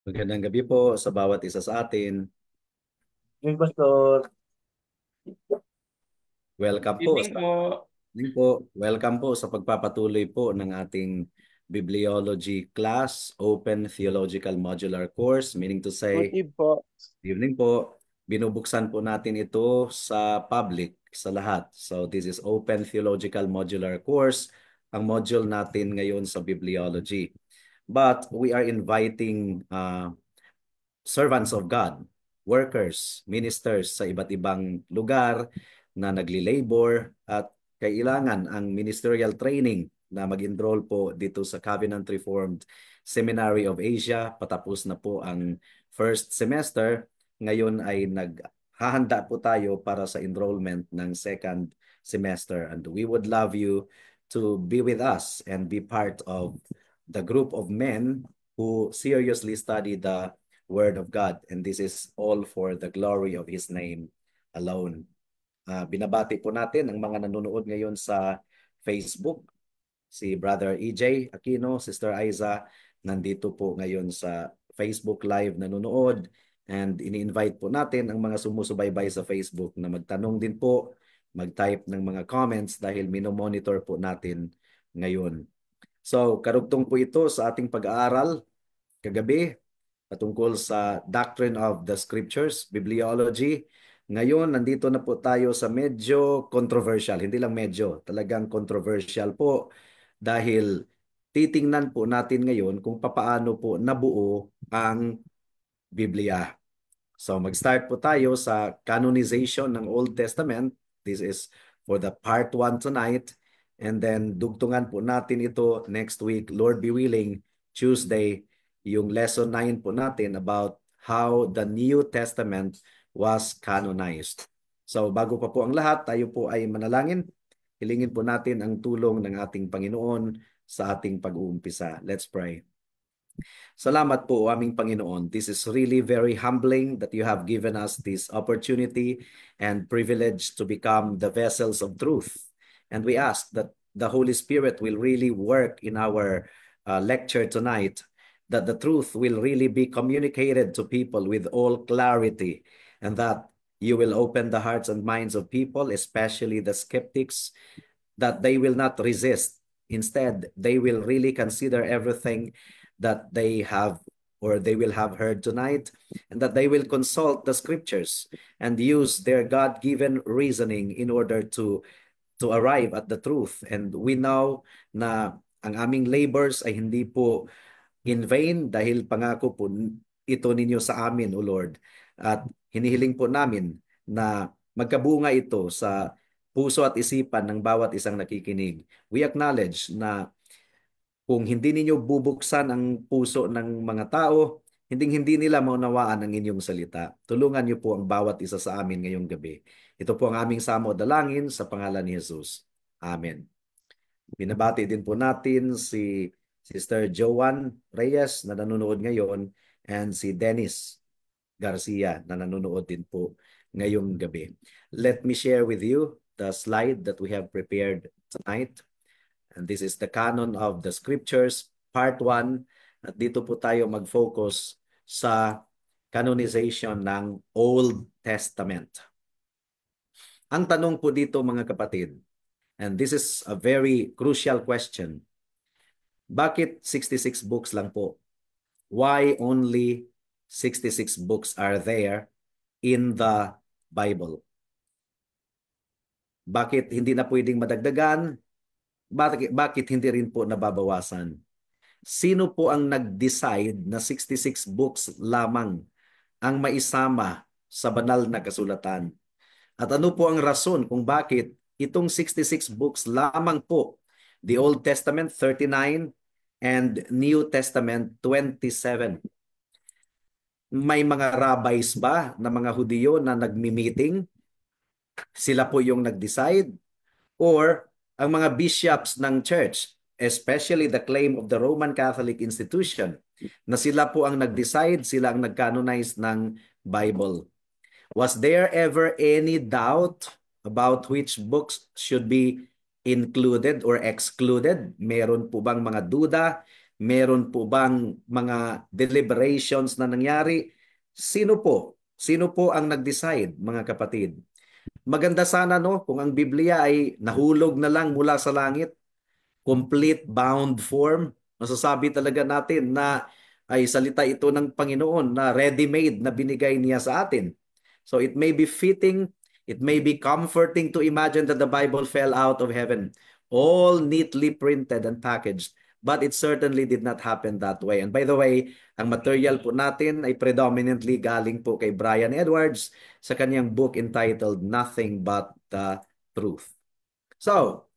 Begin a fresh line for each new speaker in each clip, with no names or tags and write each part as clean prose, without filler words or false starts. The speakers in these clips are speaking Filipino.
Magandang gabi po sa bawat isa sa atin.
Yung pastor,
Welcome po
Evening
sa
po.
Welcome po sa pagpapatuloy po ng ating Bibliology class, Open Theological Modular Course, meaning to
good
say,
eve po.
evening po. Binubuksan po natin ito sa public, sa lahat. So this is Open Theological Modular Course, ang module natin ngayon sa Bibliology. But we are inviting servants of God, workers, ministers sa iba't ibang lugar na nagli-labor at kailangan ang ministerial training na mag-enroll po dito sa Covenant Reformed Seminary of Asia. Patapos na po ang first semester. Ngayon ay naghahanda po tayo para sa enrollment ng second semester. And we would love you to be with us and be part of the group of men who seriously study the Word of God. And this is all for the glory of His name alone. Binabati po natin ang mga nanonood ngayon sa Facebook. Si Brother EJ Aquino, Sister Aiza, nandito po ngayon sa Facebook Live nanonood. And ini-invite po natin ang mga sumusubaybay sa Facebook na magtanong din po, mag-type ng mga comments dahil minomonitor po natin ngayon. So, karugtong po ito sa ating pag-aaral kagabi patungkol sa Doctrine of the Scriptures, Bibliology. Ngayon, nandito na po tayo sa medyo controversial. Hindi lang medyo, talagang controversial po dahil titingnan po natin ngayon kung papaano po nabuo ang Biblia. So mag-start po tayo sa canonization ng Old Testament. This is for the part 1 tonight. And then dugtungan po natin ito next week, Lord be willing, Tuesday, yung lesson 9 po natin about how the New Testament was canonized. So bago pa po ang lahat, tayo po ay manalangin. Hilingin po natin ang tulong ng ating Panginoon sa ating pag-uumpisa. Let's pray. Salamat po, aming Panginoon. This is really very humbling that you have given us this opportunity and privilege to become the vessels of truth. And we ask that the Holy Spirit will really work in our lecture tonight, that the truth will really be communicated to people with all clarity, and that you will open the hearts and minds of people, especially the skeptics, that they will not resist. Instead, they will really consider everything that they have or they will have heard tonight, and that they will consult the scriptures and use their God-given reasoning in order to arrive at the truth. And we know na ang aming labors ay hindi po in vain dahil pangako po ito ninyo sa amin, O Lord. At hinihiling po namin na magkabunga ito sa puso at isipan ng bawat isang nakikinig. We acknowledge na kung hindi ninyo bubuksan ang puso ng mga tao, hindi nila maunawaan ang inyong salita. Tulungan niyo po ang bawat isa sa amin ngayong gabi. Ito po ang aming samo dalangin sa pangalan ni Jesus. Amen. Binabati din po natin si Sister Joanne Reyes na nanonood ngayon and si Dennis Garcia na nanonood din po ngayong gabi. Let me share with you the slide that we have prepared tonight. And this is the canon of the scriptures, part 1. At dito po tayo mag-focus sa canonization ng Old Testament. Ang tanong po dito mga kapatid, and this is a very crucial question, bakit 66 books lang po? Why only 66 books are there in the Bible? Bakit hindi na pwedeng madagdagan? Bakit hindi rin po nababawasan? Sino po ang nag-decide na 66 books lamang ang maisama sa banal na kasulatan? At ano po ang rason kung bakit itong 66 books lamang po, the Old Testament 39 and New Testament 27? May mga rabbis ba na mga Hudyo na nagmi-meeting? Sila po yung nag-decide? Or ang mga bishops ng church, especially the claim of the Roman Catholic institution, na sila po ang nag-decide, sila ang nag-canonize ng Bible. Was there ever any doubt about which books should be included or excluded? Meron po bang mga duda? Meron po bang mga deliberations na nangyari? Sino po? Sino po ang nag-decide, mga kapatid? Maganda sana no kung ang Biblia ay nahulog na lang mula sa langit, complete bound form. Masasabi talaga natin na ay salita ito ng Panginoon na ready-made na binigay niya sa atin. So it may be fitting, it may be comforting to imagine that the Bible fell out of heaven, all neatly printed and packaged. But it certainly did not happen that way. And by the way, ang material po natin ay predominantly galing po kay Brian Edwards sa kanyang book entitled Nothing But the Truth. So,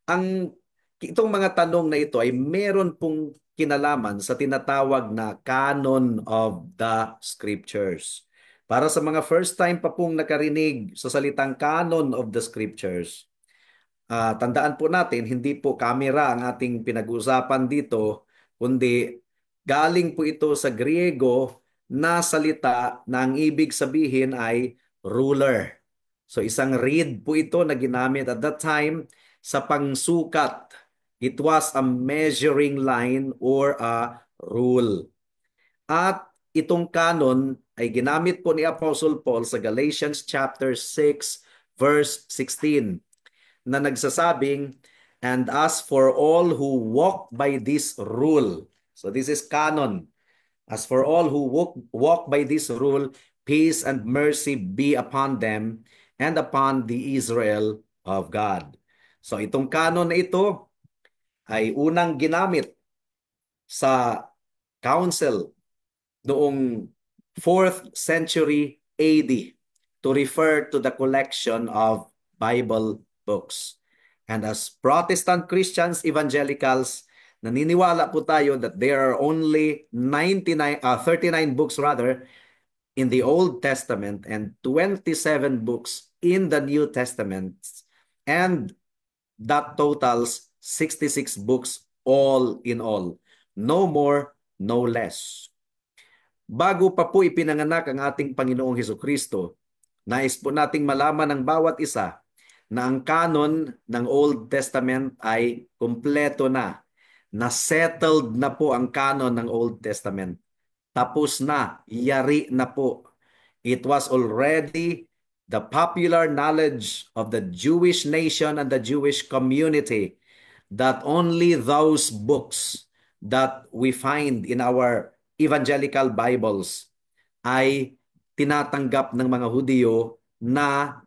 ang itong mga tanong na ito ay meron pong kinalaman sa tinatawag na canon of the scriptures. Para sa mga first time pa pong nakarinig sa salitang canon of the scriptures, tandaan po natin, hindi po kamera ang ating pinag-uusapan dito, kundi galing po ito sa Griego na salita na ang ibig sabihin ay ruler. So isang reed po ito na ginamit at that time sa pangsukat. It was a measuring line or a rule. At itong canon ay ginamit po ni Apostle Paul sa Galatians chapter 6 verse 16 na nagsasabing, "And as for all who walk by this rule," so this is canon, "as for all who walk by this rule, peace and mercy be upon them and upon the Israel of God." So itong canon na ito ay unang ginamit sa council noong 4th century AD to refer to the collection of Bible books. And as Protestant Christians, evangelicals, naniniwala po tayo that there are only 39 books rather in the Old Testament and 27 books in the New Testament. And that totals 66 books all in all. No more, no less. Bago pa po ipinanganak ang ating Panginoong Hesukristo, nais po nating malaman ng bawat isa na ang canon ng Old Testament ay kumpleto na settled na po ang canon ng Old Testament. Tapos na, yari na po. It was already the popular knowledge of the Jewish nation and the Jewish community that only those books that we find in our evangelical Bibles ay tinatanggap ng mga Hudyo na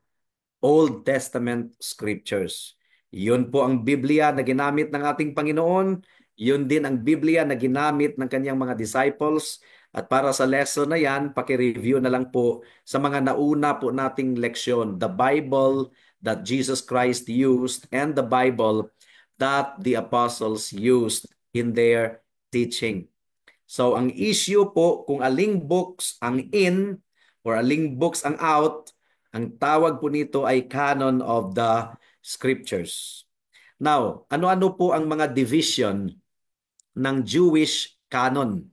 Old Testament scriptures. Yun po ang Biblia na ginamit ng ating Panginoon. Yun din ang Biblia na ginamit ng kanyang mga disciples. At para sa lesson na yan, paki-review na lang po sa mga nauna po nating leksyon. The Bible that Jesus Christ used and the Bible that the apostles used in their teaching. So ang issue po kung aling books ang in or aling books ang out, ang tawag po nito ay canon of the scriptures. Now, ano-ano po ang mga division ng Jewish canon?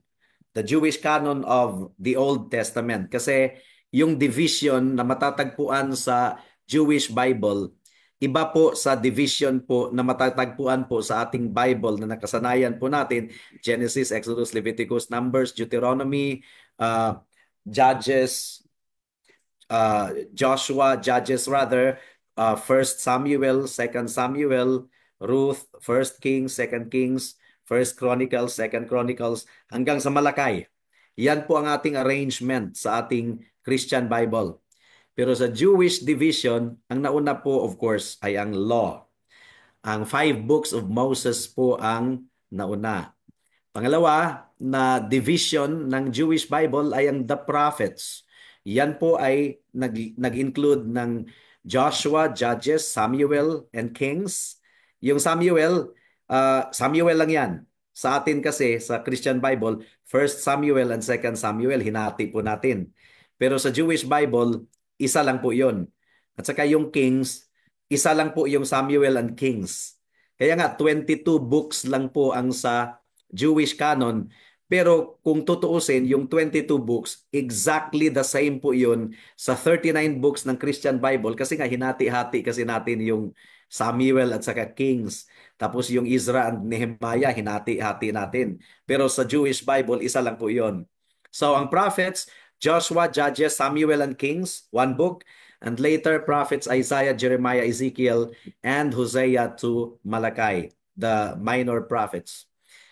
The Jewish canon of the Old Testament. Kasi yung division na matatagpuan sa Jewish Bible, iba po sa division po na matatagpuan po sa ating Bible na nakasanayan po natin, Genesis, Exodus, Leviticus, Numbers, Deuteronomy, Judges, Joshua, Judges rather, 1 Samuel, 2 Samuel, Ruth, 1 Kings, 2 Kings, 1 Chronicles, 2 Chronicles, hanggang sa Malakay. Yan po ang ating arrangement sa ating Christian Bible. Pero sa Jewish division, ang nauna po of course ay ang law. Ang 5 books of Moses po ang nauna. Pangalawa na division ng Jewish Bible ay ang the prophets. Yan po ay nag-include ng Joshua, Judges, Samuel, and Kings. Yung Samuel, Samuel lang yan. Sa atin kasi, sa Christian Bible, 1 Samuel and 2 Samuel, hinati po natin. Pero sa Jewish Bible, isa lang po yon. At saka yung Kings, isa lang po yung Samuel and Kings. Kaya nga, 22 books lang po ang sa Jewish canon. Pero kung tutuusin, yung 22 books, exactly the same po yun sa 39 books ng Christian Bible kasi nga hinati-hati kasi natin yung Samuel at saka Kings. Tapos yung Ezra and Nehemiah, hinati-hati natin. Pero sa Jewish Bible, isa lang po yon. So ang prophets, Joshua, Judges, Samuel, and Kings, one book. And later, prophets Isaiah, Jeremiah, Ezekiel, and Hosea to Malachi, the minor prophets.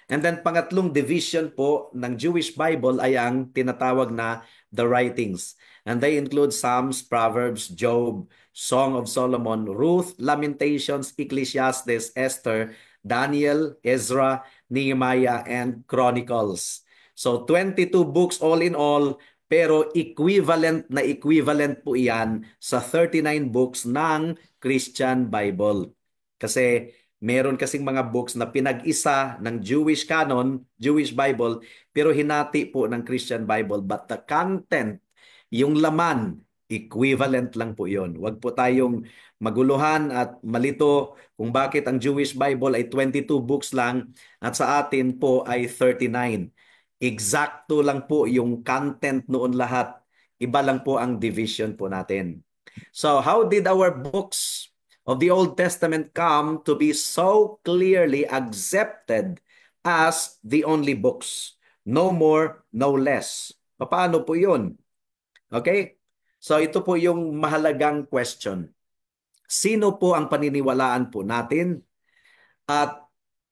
And then pangatlong division po ng Jewish Bible ay ang tinatawag na the writings. And they include Psalms, Proverbs, Job, Song of Solomon, Ruth, Lamentations, Ecclesiastes, Esther, Daniel, Ezra, Nehemiah, and Chronicles. So 22 books all in all, pero equivalent na equivalent po iyan sa 39 books ng Christian Bible. Kasi meron kasing mga books na pinag-isa ng Jewish canon, Jewish Bible, pero hinati po ng Christian Bible. But the content, yung laman, equivalent lang po yon. Huwag po tayong maguluhan at malito kung bakit ang Jewish Bible ay 22 books lang at sa atin po ay 39. Eksakto lang po yung content noon lahat. Iba lang po ang division po natin. So how did our books of the Old Testament come to be so clearly accepted as the only books? No more, no less. Paano po yun? Okay? So ito po yung mahalagang question. Sino po ang paniniwalaan po natin? At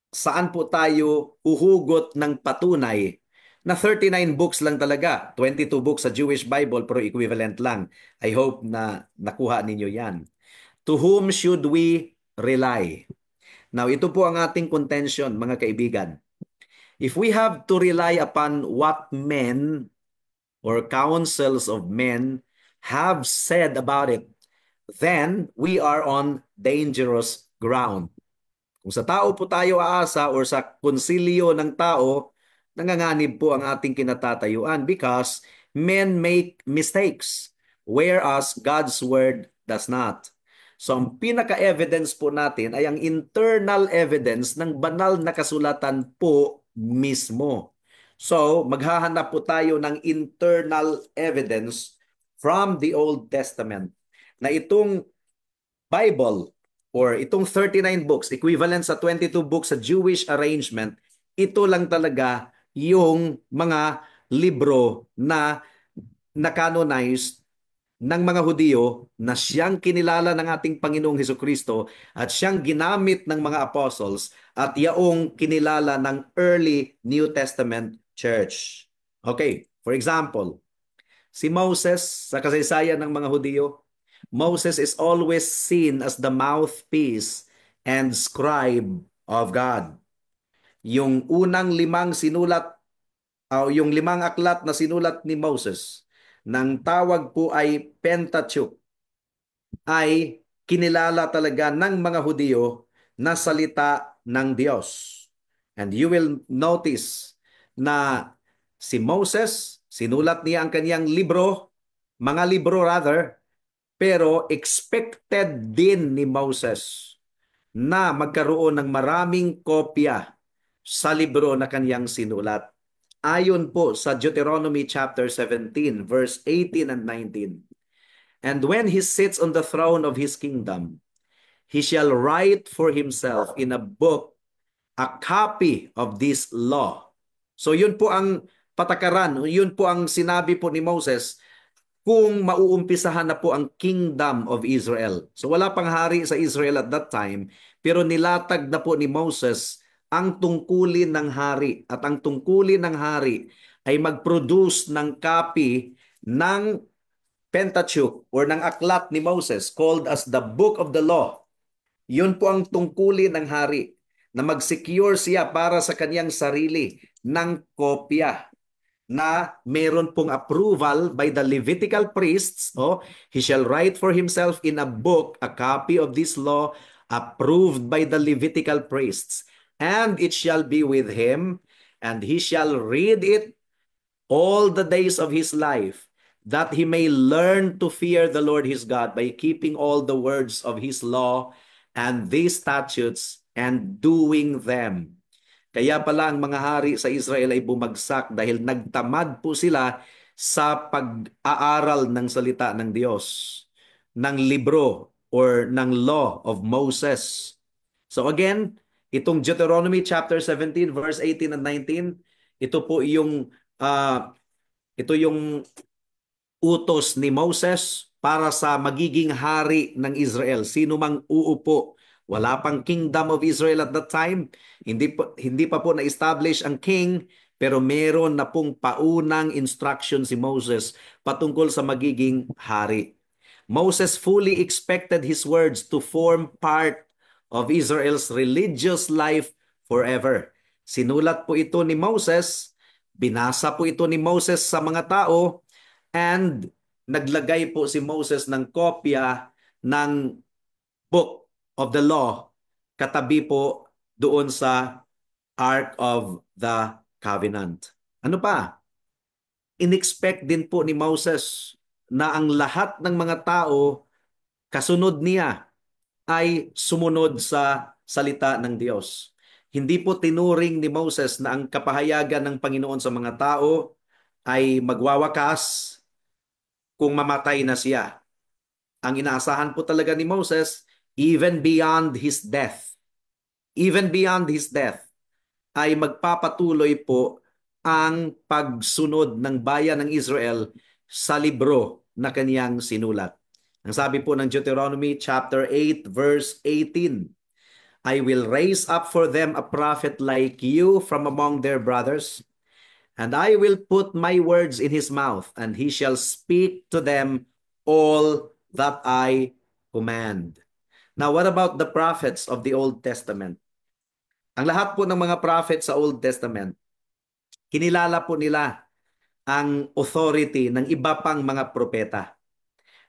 saan po tayo uhugot ng patunay na 39 books lang talaga, 22 books sa Jewish Bible pero equivalent lang. I hope na nakuha ninyo yan. To whom should we rely? Now, ito po ang ating contention, mga kaibigan. If we have to rely upon what men or councils of men have said about it, then we are on dangerous ground. Kung sa tao po tayo aasa or sa konsilyo ng tao, nanganganib po ang ating kinatatayuan because men make mistakes whereas God's word does not. So ang pinaka-evidence po natin ay ang internal evidence ng banal na kasulatan po mismo. So maghahanap po tayo ng internal evidence from the Old Testament na itong Bible or itong 39 books, equivalent sa 22 books sa Jewish arrangement, ito lang talaga yung mga libro na na-canonized ng mga Hudyo na siyang kinilala ng ating Panginoong Hesukristo at siyang ginamit ng mga apostles at yaong kinilala ng early New Testament church. Okay, for example, si Moses sa kasaysayan ng mga Hudyo, Moses is always seen as the mouthpiece and scribe of God. Yung unang limang sinulat, yung limang aklat na sinulat ni Moses, nang tawag po ay Pentateuch, ay kinilala talaga ng mga Hudyo na salita ng Diyos. And you will notice na si Moses, sinulat niya ang kaniyang libro, mga libro rather, pero expected din ni Moses na magkaroon ng maraming kopya sa libro na kaniyang sinulat. Ayon po sa Deuteronomy chapter 17, verse 18 and 19. And when he sits on the throne of his kingdom, he shall write for himself in a book a copy of this law. So yun po ang patakaran, yun po ang sinabi po ni Moses kung mauumpisahan na po ang Kingdom of Israel. So wala pang hari sa Israel at that time, pero nilatag na po ni Moses ang tungkulin ng hari. At ang tungkulin ng hari ay mag-produce ng copy ng Pentateuch or ng aklat ni Moses called as the Book of the Law. Yun po ang tungkulin ng hari na mag-secure siya para sa kaniyang sarili ng kopya na meron pong approval by the Levitical priests. He shall write for himself in a book a copy of this law approved by the Levitical priests, and it shall be with him, and he shall read it all the days of his life, that he may learn to fear the Lord his God by keeping all the words of his law and these statutes and doing them. Kaya pala ang mga hari sa Israel ay bumagsak dahil nagtamad po sila sa pag-aaral ng salita ng Diyos, ng libro or ng law of Moses. So again, itong Deuteronomy chapter 17 verse 18 and 19, ito po yung utos ni Moses para sa magiging hari ng Israel. Sino mang uupo. Wala pang kingdom of Israel at that time. Hindi pa po na-establish ang king, pero meron na pong paunang instruction si Moses patungkol sa magiging hari. Moses fully expected his words to form part of Israel's religious life forever. Sinulat po ito ni Moses, binasa po ito ni Moses sa mga tao, and naglagay po si Moses ng kopya ng Book of the Law katabi po doon sa Ark of the Covenant. Ano pa? Inexpect din po ni Moses na ang lahat ng mga tao kasunod niya ay sumunod sa salita ng Diyos. Hindi po tinuring ni Moses na ang kapahayagan ng Panginoon sa mga tao ay magwawakas kung mamatay na siya. Ang inaasahan po talaga ni Moses, even beyond his death, ay magpapatuloy po ang pagsunod ng bayan ng Israel sa libro na kaniyang sinulat. Ang sabi po ng Deuteronomy chapter 8 verse 18, I will raise up for them a prophet like you from among their brothers, and I will put my words in his mouth, and he shall speak to them all that I command. Now, what about the prophets of the Old Testament? Ang lahat po ng mga prophets sa Old Testament, kinilala po nila ang authority ng iba pang mga propeta.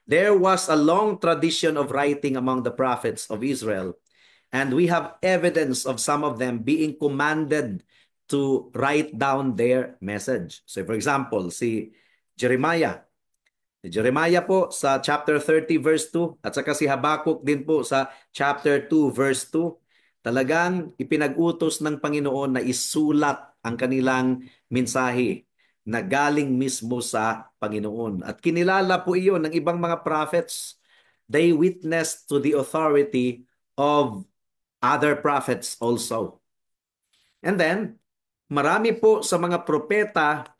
There was a long tradition of writing among the prophets of Israel, and we have evidence of some of them being commanded to write down their message. So for example, si Jeremiah. Si Jeremiah po sa chapter 30 verse 2 at saka si Habakkuk din po sa chapter 2 verse 2, talagang ipinag-utos ng Panginoon na isulat ang kanilang mensahe na galing mismo sa Panginoon. At kinilala po iyon ng ibang mga prophets. They witnessed to the authority of other prophets also. And then, marami po sa mga propeta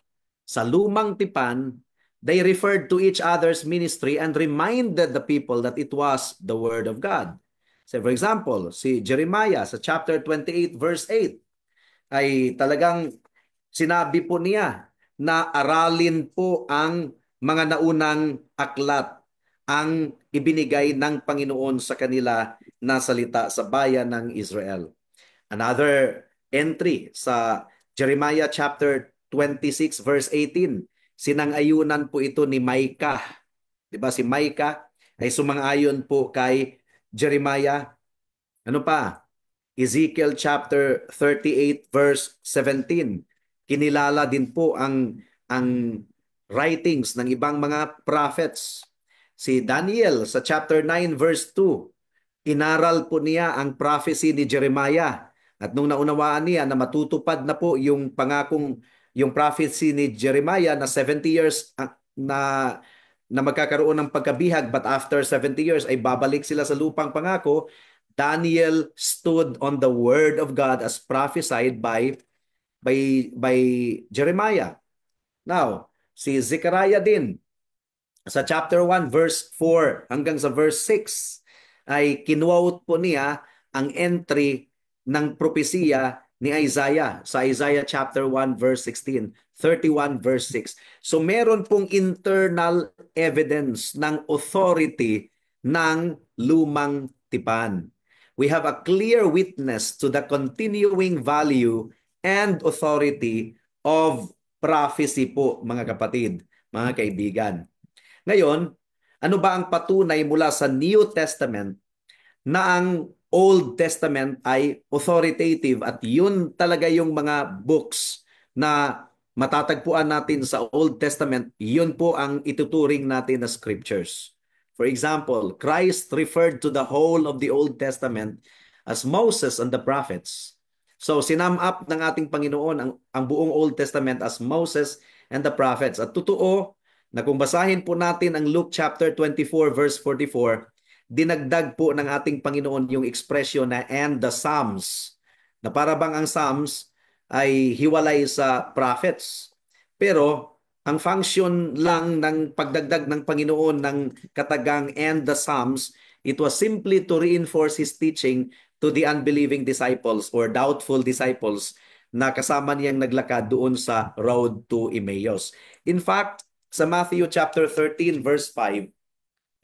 sa lumang tipan, they referred to each other's ministry and reminded the people that it was the word of God. So for example, si Jeremiah sa chapter 28 verse 8 ay talagang sinabi po niya na aralin po ang mga naunang aklat, ang ibinigay ng Panginoon sa kanila na salita sa bayan ng Israel. Another entry sa Jeremiah chapter 26 verse 18, sinang-ayunan po ito ni Micah. 'Di ba si Micah ay sumang-ayon po kay Jeremiah. Ano pa? Ezekiel chapter 38 verse 17. Kinilala din po ang writings ng ibang mga prophets. Si Daniel sa chapter 9 verse 2, inaral po niya ang prophecy ni Jeremiah. At nung naunawaan niya na matutupad na po yung yung prophecy ni Jeremiah na 70 years na magkakaroon ng pagkabihag, but after 70 years ay babalik sila sa lupang pangako, Daniel stood on the word of God as prophesied by Jeremiah. Now, si Zechariah din sa chapter 1 verse 4 hanggang sa verse 6 ay kinwote po niya ang entry ng propesiya ni Isaiah sa Isaiah chapter 1 verse 16, 31 verse 6. So meron pong internal evidence ng authority ng lumang tipan. We have a clear witness to the continuing value and authority of prophecy po, mga kapatid, mga kaibigan. Ngayon, ano ba ang patunay mula sa New Testament na ang Old Testament ay authoritative at yun talaga yung mga books na matatagpuan natin sa Old Testament, yun po ang ituturing natin na scriptures. For example, Christ referred to the whole of the Old Testament as Moses and the prophets. So sinum up ng ating Panginoon ang buong Old Testament as Moses and the prophets. At totoo na kung basahin po natin ang Luke chapter 24 verse 44, dinagdag po ng ating Panginoon yung ekspresyon na and the Psalms, na para bang ang Psalms ay hiwalay sa prophets. Pero ang function lang ng pagdagdag ng Panginoon ng katagang and the Psalms, it was simply to reinforce His teaching to the unbelieving disciples or doubtful disciples na kasama niyang naglakad doon sa road to Emmaus. In fact, sa Matthew chapter 13 verse 5,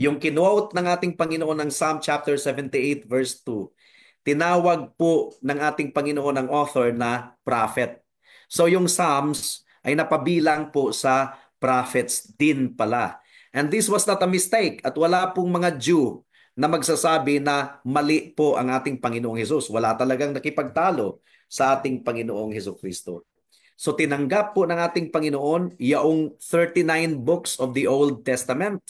yung quote ng ating Panginoon ng Psalm chapter 78 verse 2, tinawag po ng ating Panginoon ang author na prophet. So yung Psalms ay napabilang po sa prophets din pala. And this was not a mistake at wala pong mga Jew na magsasabi na mali po ang ating Panginoong Hesus. Wala talagang nakipagtalo sa ating Panginoong Hesus Kristo. So tinanggap po ng ating Panginoon yung 39 books of the Old Testament.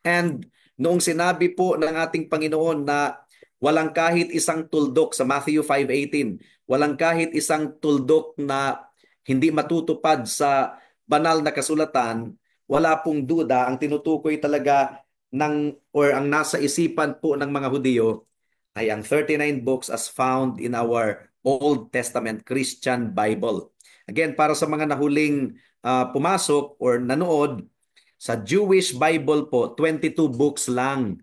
And noong sinabi po ng ating Panginoon na walang kahit isang tuldok sa Matthew 5:18, walang kahit isang tuldok na hindi matutupad sa banal na kasulatan, wala pong duda, ang tinutukoy talaga ang nasa isipan po ng mga Hudyo ay ang 39 books as found in our Old Testament Christian Bible. Again, para sa mga nahuling pumasok or nanood, sa Jewish Bible po, 22 books lang.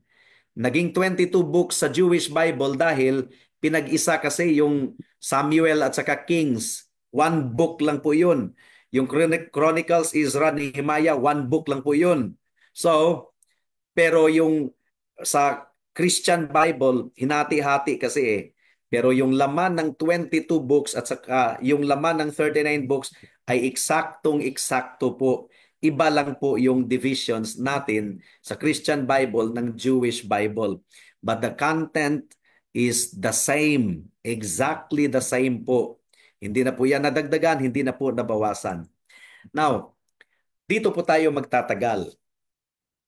Naging 22 books sa Jewish Bible dahil pinag-isa kasi yung Samuel at saka Kings. One book lang po yun. Yung Chronicles, Ezra, Nehemiah, one book lang po yun. So, pero yung sa Christian Bible, hinati-hati kasi eh. Pero yung laman ng 22 books at saka yung laman ng 39 books ay eksaktong-eksakto po. Iba lang po yung divisions natin sa Christian Bible ng Jewish Bible. But the content is the same. Exactly the same po. Hindi na po yan nadagdagan, hindi na po nabawasan. Now, dito po tayo magtatagal.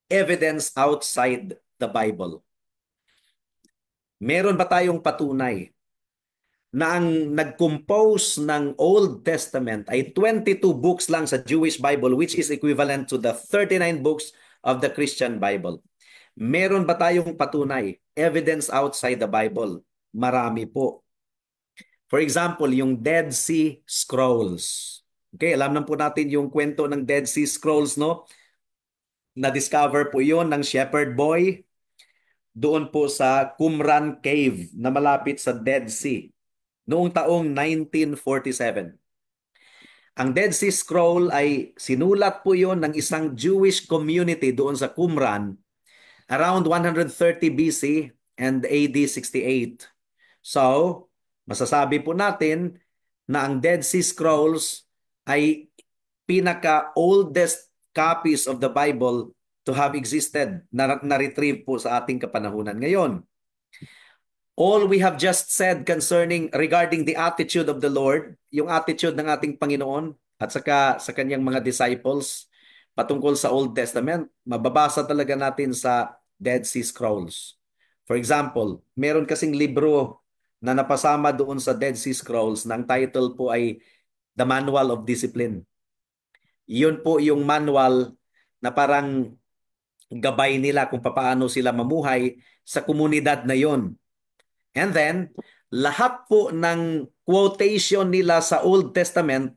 Evidence outside the Bible. Meron ba tayong patunay na ang nag-compose ng Old Testament ay 22 books lang sa Jewish Bible, which is equivalent to the 39 books of the Christian Bible? Meron ba tayong patunay? Evidence outside the Bible? Marami po. For example, yung Dead Sea Scrolls. Okay, alam na po natin yung kwento ng Dead Sea Scrolls, no? Na-discover po yon ng shepherd boy doon po sa Qumran Cave na malapit sa Dead Sea noong taong 1947. Ang Dead Sea Scroll ay sinulat po yon ng isang Jewish community doon sa Qumran around 130 BC and AD 68. So, masasabi po natin na ang Dead Sea Scrolls ay pinaka-oldest copies of the Bible to have existed na retrieve po sa ating kapanahunan ngayon. All we have just said regarding the attitude of the Lord, yung attitude ng ating Panginoon at saka sa kanyang mga disciples patungkol sa Old Testament, mababasa talaga natin sa Dead Sea Scrolls. For example, meron kasing libro na napasama doon sa Dead Sea Scrolls na ang title po ay The Manual of Discipline. Yun po yung manual na parang gabay nila kung paano sila mamuhay sa komunidad na yon. And then, lahat po ng quotation nila sa Old Testament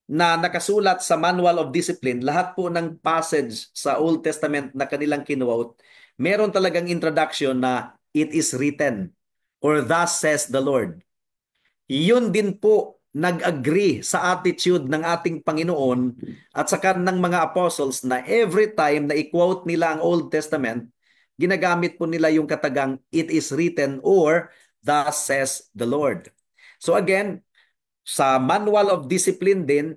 na nakasulat sa Manual of Discipline, lahat po ng passage sa Old Testament na kanilang kinuwot, meron talagang introduction na it is written or thus says the Lord. Yun din po nag-agree sa attitude ng ating Panginoon at saka ng mga apostles na every time na i-quote nila ang Old Testament, ginagamit po nila yung katagang it is written or thus says the Lord. So again, sa Manual of Discipline din,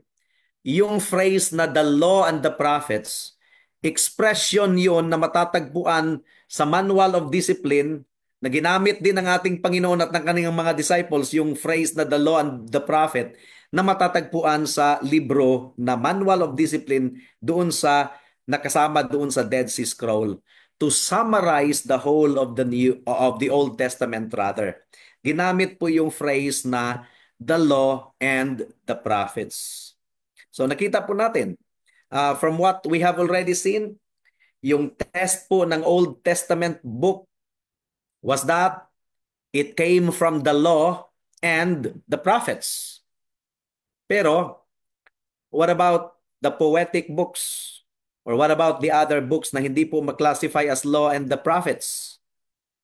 yung phrase na the law and the prophets, expression yon na matatagpuan sa Manual of Discipline na ginamit din ng ating Panginoon at ng kanyang mga disciples, yung phrase na the law and the prophet na matatagpuan sa libro na Manual of Discipline doon sa nakasama doon sa Dead Sea Scroll to summarize the whole of the Old Testament rather. Ginamit po yung phrase na the law and the prophets. So nakita po natin from what we have already seen, Yung test po ng Old Testament book was that it came from the law and the prophets. Pero what about the poetic books? Or what about the other books na hindi po maklasify as law and the prophets?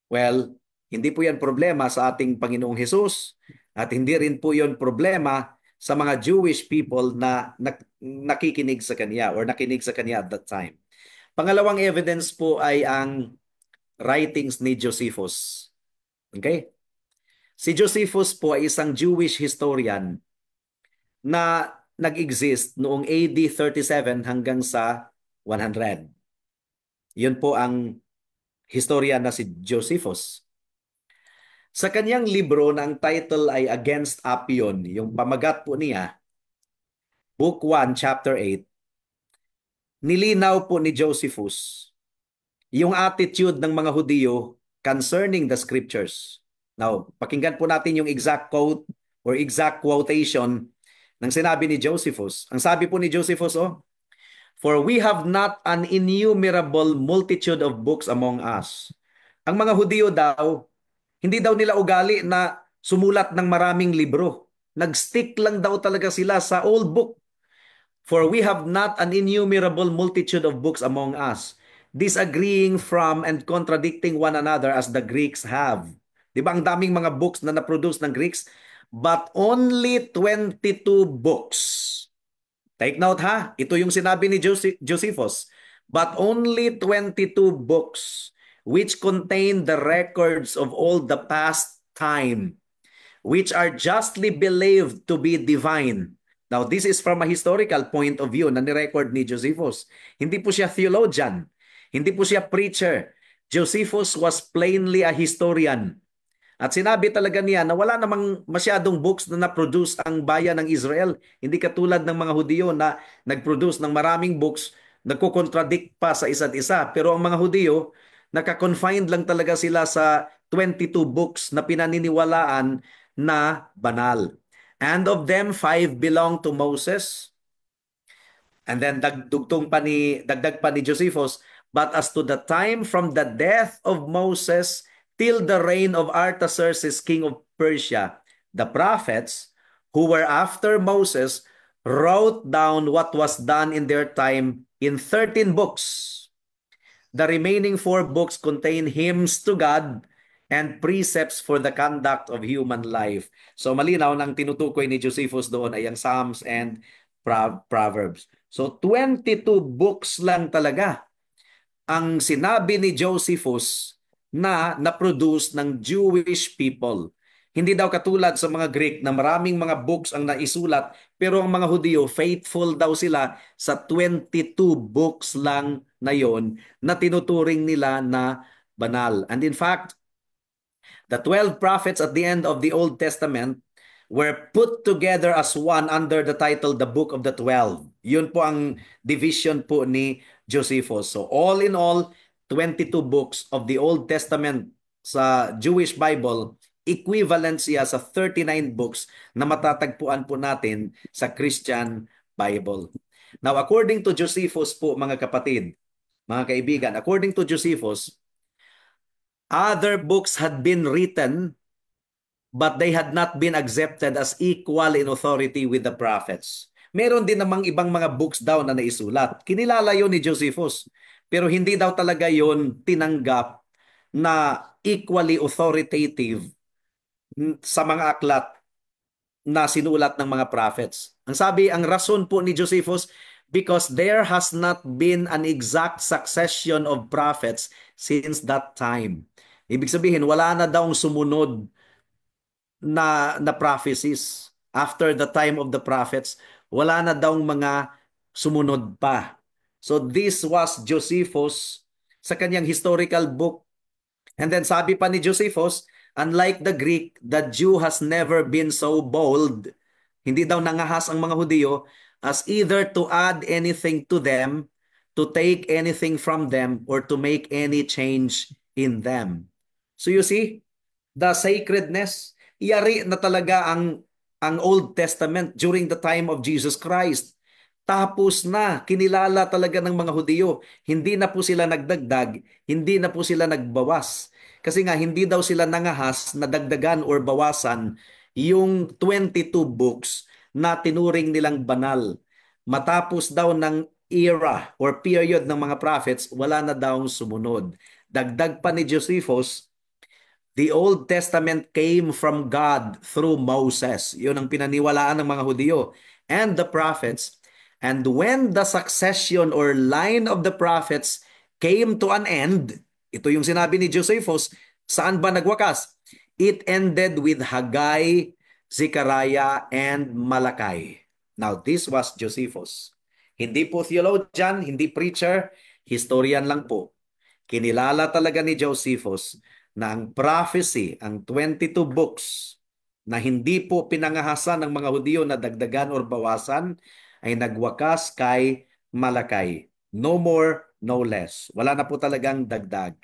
Well, hindi po yan problema sa ating Panginoong Hesus at hindi rin po yon problema sa mga Jewish people na nakikinig sa Kanya or nakinig sa Kanya at that time. Pangalawang evidence po ay ang writings ni Josephus. Okay? Si Josephus po ay isang Jewish historian na nag-exist noong AD 37 hanggang sa 100. Yun po ang historian na si Josephus. Sa kanyang libro na ang title ay Against Apion, yung pamagat po niya, Book 1, Chapter 8, nilinaw po ni Josephus yung attitude ng mga Hudiyo concerning the scriptures. Now, pakinggan po natin yung exact quote or exact quotation ng sinabi ni Josephus. Ang sabi po ni Josephus, "For we have not an innumerable multitude of books among us." Ang mga Hudiyo daw, hindi daw nila ugali na sumulat ng maraming libro. Nag-stick lang daw talaga sila sa old book. "For we have not an innumerable multitude of books among us, disagreeing from and contradicting one another as the Greeks have." Di ba ang daming mga books na na-produce ng Greeks? But only 22 books. Take note ha, ito yung sinabi ni Josephus. But only 22 books which contain the records of all the past time, which are justly believed to be divine. Now, this is from a historical point of view na ni-record ni Josephus. Hindi po siya theologian. Hindi po siya preacher. Josephus was plainly a historian. At sinabi talaga niya na wala namang masyadong books na na-produce ang bayan ng Israel. Hindi katulad ng mga Hudiyo na nag-produce ng maraming books, nagko-contradict pa sa isa't isa. Pero ang mga Hudiyo, naka-confined lang talaga sila sa 22 books na pinaniniwalaan na banal. And of them, 5 belong to Moses. And then dagdag pa ni Josephus, "But as to the time from the death of Moses till the reign of Artaxerxes, king of Persia, the prophets who were after Moses wrote down what was done in their time in 13 books. The remaining 4 books contain hymns to God and precepts for the conduct of human life." So malinaw nang tinutukoy ni Josephus doon ay ang Psalms and Proverbs. So 22 books lang talaga ang sinabi ni Josephus na na-produce ng Jewish people. Hindi daw katulad sa mga Greek na maraming mga books ang naisulat, pero ang mga Hudyo, faithful daw sila sa 22 books lang na yon na tinuturing nila na banal. And in fact, the 12 prophets at the end of the Old Testament were put together as one under the title The Book of the 12. Yun po ang division po ni Josephus. So all in all, 22 books of the Old Testament sa Jewish Bible, equivalent siya sa 39 books na matatagpuan po natin sa Christian Bible. Now, according to Josephus po, mga kapatid, mga kaibigan, according to Josephus, other books had been written but they had not been accepted as equal in authority with the prophets. Meron din namang ibang mga books daw na naisulat. Kinilala yon ni Josephus, pero hindi daw talaga yon tinanggap na equally authoritative sa mga aklat na sinulat ng mga prophets. Ang sabi, ang rason po ni Josephus, because there has not been an exact succession of prophets since that time. Ibig sabihin, wala na daw sumunod na prophecies. After the time of the prophets, wala na daw mga sumunod pa. So this was Josephus sa kanyang historical book. And then sabi pa ni Josephus, unlike the Greek, the Jew has never been so bold. Hindi daw nangahas ang mga Hudiyo as either to add anything to them, to take anything from them, or to make any change in them. So you see, the sacredness, yari na talaga ang Old Testament during the time of Jesus Christ. Tapos na, kinilala talaga ng mga Hudyo. Hindi na po sila nagdagdag, hindi na po sila nagbawas. Kasi nga, hindi daw sila nangahas na dagdagan or bawasan yung 22 books na tinuring nilang banal. Matapos daw ng era or period ng mga prophets, wala na daw sumunod. Dagdag pa ni Josephus, the Old Testament came from God through Moses. Yun ang pinaniwalaan ng mga Hudyo and the prophets. And when the succession or line of the prophets came to an end, ito yung sinabi ni Josephus, saan ba nagwakas? It ended with Haggai, Zechariah, and Malachi. Now, this was Josephus. Hindi po theologian, hindi preacher, historian lang po. Kinilala talaga ni Josephus na ang prophecy, ang 22 books na hindi po pinangahasan ng mga Hudyo na dagdagan or bawasan ay nagwakas kay Malakay. No more, no less. Wala na po talagang dagdag.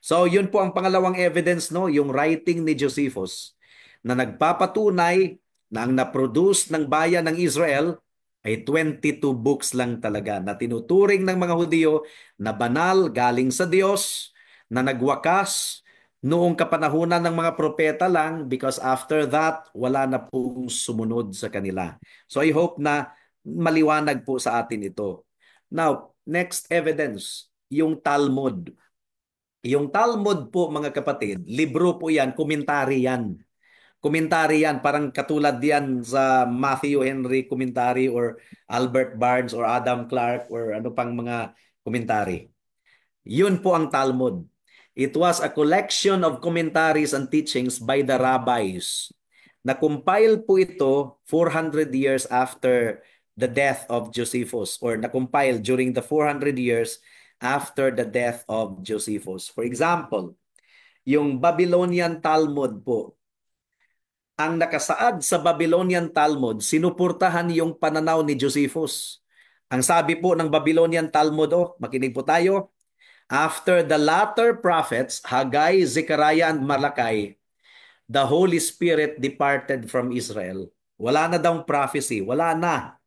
So yun po ang pangalawang evidence, no, yung writing ni Josephus na nagpapatunay na ang na-produce ng bayan ng Israel ay 22 books lang talaga na tinuturing ng mga Hudyo na banal galing sa Diyos na nagwakas noong kapanahunan ng mga propeta lang because after that wala na pong sumunod sa kanila. So I hope na maliwanag po sa atin ito. Now, next evidence, yung Talmud. Yung Talmud po mga kapatid, libro po yan, komentary yan. Komentary yan, parang katulad yan sa Matthew Henry commentary or Albert Barnes or Adam Clark or ano pang mga komentary. Yun po ang Talmud. It was a collection of commentaries and teachings by the rabbis. Na-compile po ito 400 years after the death of Josephus or na-compile during the 400 years after the death of Josephus. For example, yung Babylonian Talmud po, ang nakasaad sa Babylonian Talmud, sinuportahan yung pananaw ni Josephus. Ang sabi po ng Babylonian Talmud, makinig po tayo, after the latter prophets, Haggai, Zechariah, and Malachi, the Holy Spirit departed from Israel. Wala na daw prophecy. Wala na.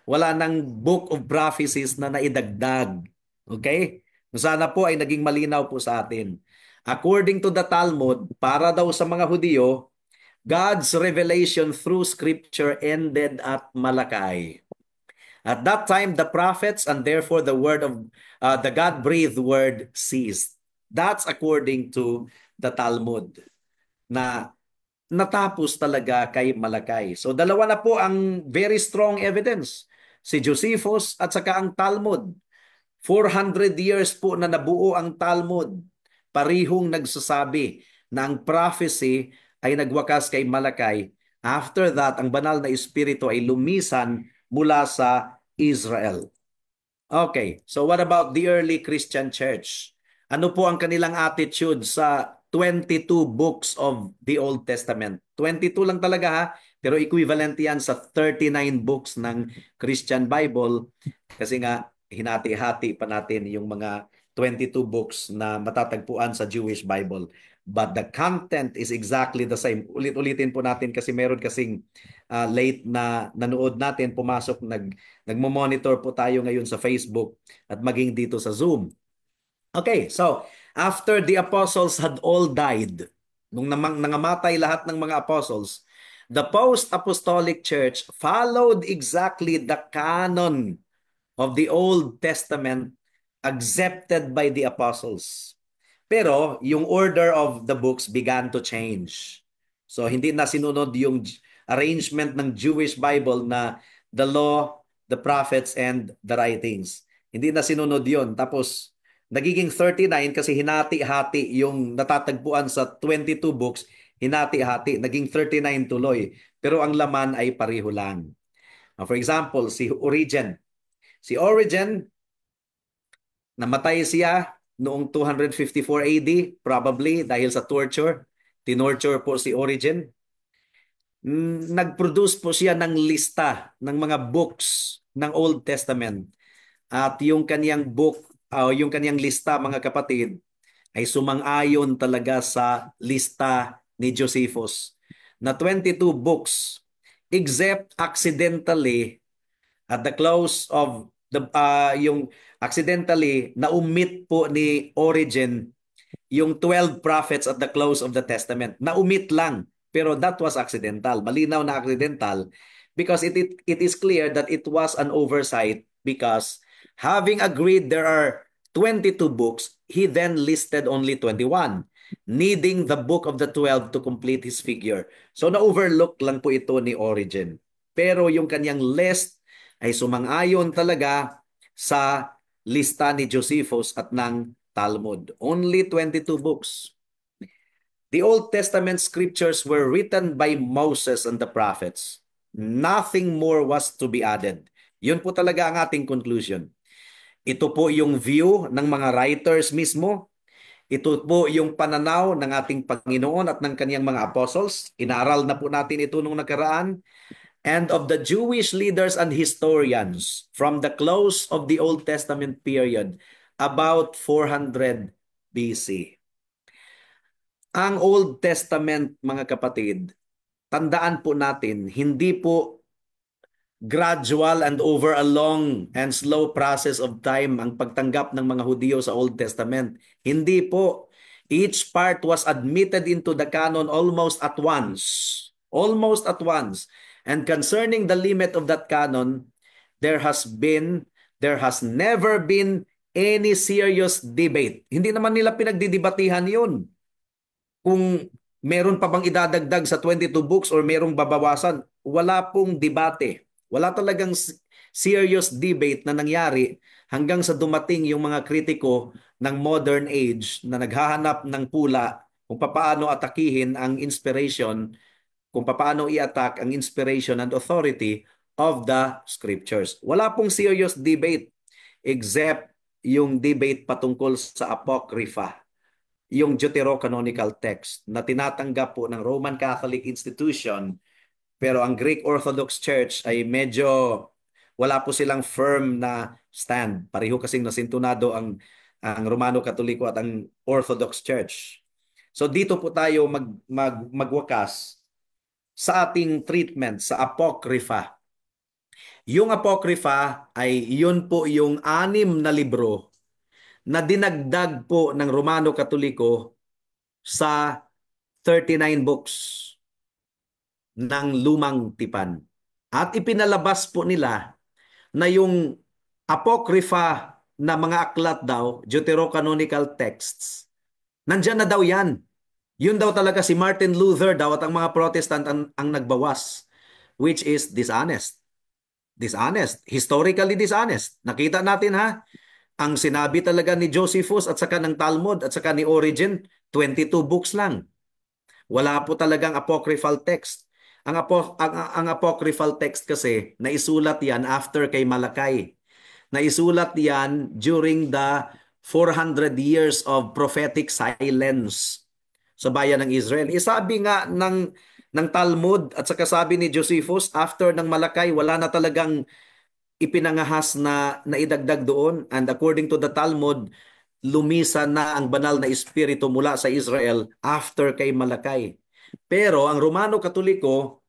Wala nang book of prophecies na naidagdag. Okay? Sana po ay naging malinaw po sa atin. According to the Talmud, para daw sa mga Hudyo, God's revelation through Scripture ended at Malachi. At that time, the prophets and therefore the word of the God-breathed word ceased. That's according to the Talmud na natapos talaga kay Malakay. So dalawa na po ang very strong evidence. Si Josephus at saka ang Talmud. 400 years po na nabuo ang Talmud. Parihong nagsasabi na ang prophecy ay nagwakas kay Malakay. After that, ang banal na espiritu ay lumisan mula sa Israel. Okay, so what about the early Christian church? Ano po ang kanilang attitude sa 22 books of the Old Testament? 22 lang talaga ha, pero equivalent yan sa 39 books ng Christian Bible kasi nga hinati-hati pa natin yung mga 22 books na matatagpuan sa Jewish Bible. But the content is exactly the same. Ulit-ulitin po natin kasi meron kasing late na nanood natin, pumasok, nagmo-monitor po tayo ngayon sa Facebook at maging dito sa Zoom. Okay, so after the apostles had all died, nung nangamatay lahat ng mga apostles, the post-apostolic church followed exactly the canon of the Old Testament accepted by the apostles. Pero yung order of the books began to change. So hindi na sinunod yung arrangement ng Jewish Bible na the law, the prophets, and the writings. Hindi na sinunod yon. Tapos nagiging 39 kasi hinati-hati yung natatagpuan sa 22 books, hinati-hati, naging 39 tuloy. Pero ang laman ay pareho lang. For example, si Origen. Si Origen, namatay siya noong 254 AD, probably dahil sa torture. Tinorture po si Origen. Nag-produce po siya ng lista ng mga books ng Old Testament. At yung kaniyang book, yung kaniyang lista, mga kapatid, ay sumang-ayon talaga sa lista ni Josephus na 22 books except accidentally At the close of yung accidentally na-omit po ni Origen yung 12 prophets at the close of the Testament. Na-omit lang, pero that was accidental. Malinaw na accidental because it is clear that it was an oversight because having agreed there are 22 books, he then listed only 21, needing the book of the 12 to complete his figure. So na-overlook lang po ito ni Origen. Pero yung kanyang list ay sumang-ayon talaga sa lista ni Josephus at ng Talmud. Only 22 books. The Old Testament scriptures were written by Moses and the prophets. Nothing more was to be added. Yun po talaga ang ating conclusion. Ito po yung view ng mga writers mismo. Ito po yung pananaw ng ating Panginoon at ng kaniyang mga apostles. Inaaral na po natin ito nung nakaraan. And of the Jewish leaders and historians from the close of the Old Testament period, about 400 BC. Ang Old Testament, mga kapatid, tandaan po natin, hindi po gradual and over a long and slow process of time ang pagtanggap ng mga Hudyo sa Old Testament. Hindi po. Each part was admitted into the canon almost at once. Almost at once. And concerning the limit of that canon, there has never been any serious debate. Hindi naman nila pinagdidibatihan yun. Kung meron pa bang idadagdag sa 22 books or merong babawasan, wala pong debate. Wala talagang serious debate na nangyari hanggang sa dumating yung mga kritiko ng modern age na naghahanap ng pula kung paano atakihin ang inspiration, kung paano i-attack ang inspiration and authority of the scriptures. Wala pong serious debate except yung debate patungkol sa Apocrypha, yung Deuterocanonical text na tinatanggap po ng Roman Catholic institution, pero ang Greek Orthodox Church ay medyo wala po silang firm na stand. Pareho kasing nasintunado ang Romano Katoliko at ang Orthodox Church. So dito po tayo magwakas sa ating treatment sa Apocrypha. Yung Apocrypha ay yun po yung 6 na libro na dinagdag po ng Romano Katoliko sa 39 books ng Lumang Tipan. At ipinalabas po nila na yung Apocrypha na mga aklat daw, Deuterocanonical texts, nandyan na daw yan. Yun daw talaga si Martin Luther daw at ang mga Protestant ang nagbawas, which is dishonest. Dishonest. Historically dishonest. Nakita natin ha, ang sinabi talaga ni Josephus at saka ng Talmud at saka ni Origen, 22 books lang. Wala po talagang apocryphal text. Ang apocryphal text kasi, naisulat yan after kay Malakay. Naisulat yan during the 400 years of prophetic silence sa bayan ng Israel. Sabi nga ng Talmud at saka sabi ni Josephus, after ng Malakay, wala na talagang ipinangahas na idagdag doon. And according to the Talmud, lumisan na ang banal na espiritu mula sa Israel after kay Malakay. Pero ang Romano Katoliko,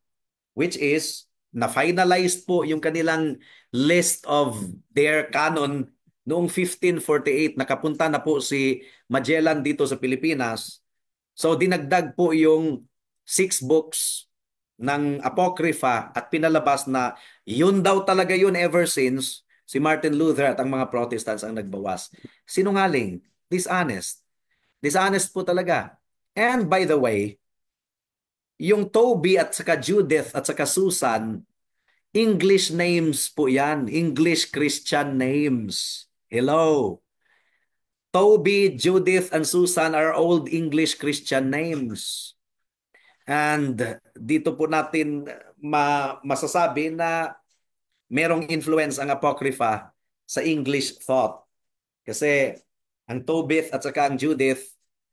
which is na-finalized po yung kanilang list of their canon noong 1548, nakapunta na po si Magellan dito sa Pilipinas. So dinagdag po yung 6 books ng Apocrypha at pinalabas na yun daw talaga yun ever since si Martin Luther at ang mga Protestants ang nagbawas. Sinungaling, dishonest. Dishonest po talaga. And by the way, yung Toby at saka Judith at saka Susan, English names po yan. English Christian names. Hello. Toby, Judith, and Susan are old English Christian names. And dito po natin masasabi na merong influence ang Apocrypha sa English thought. Kasi ang Tobit at saka ang Judith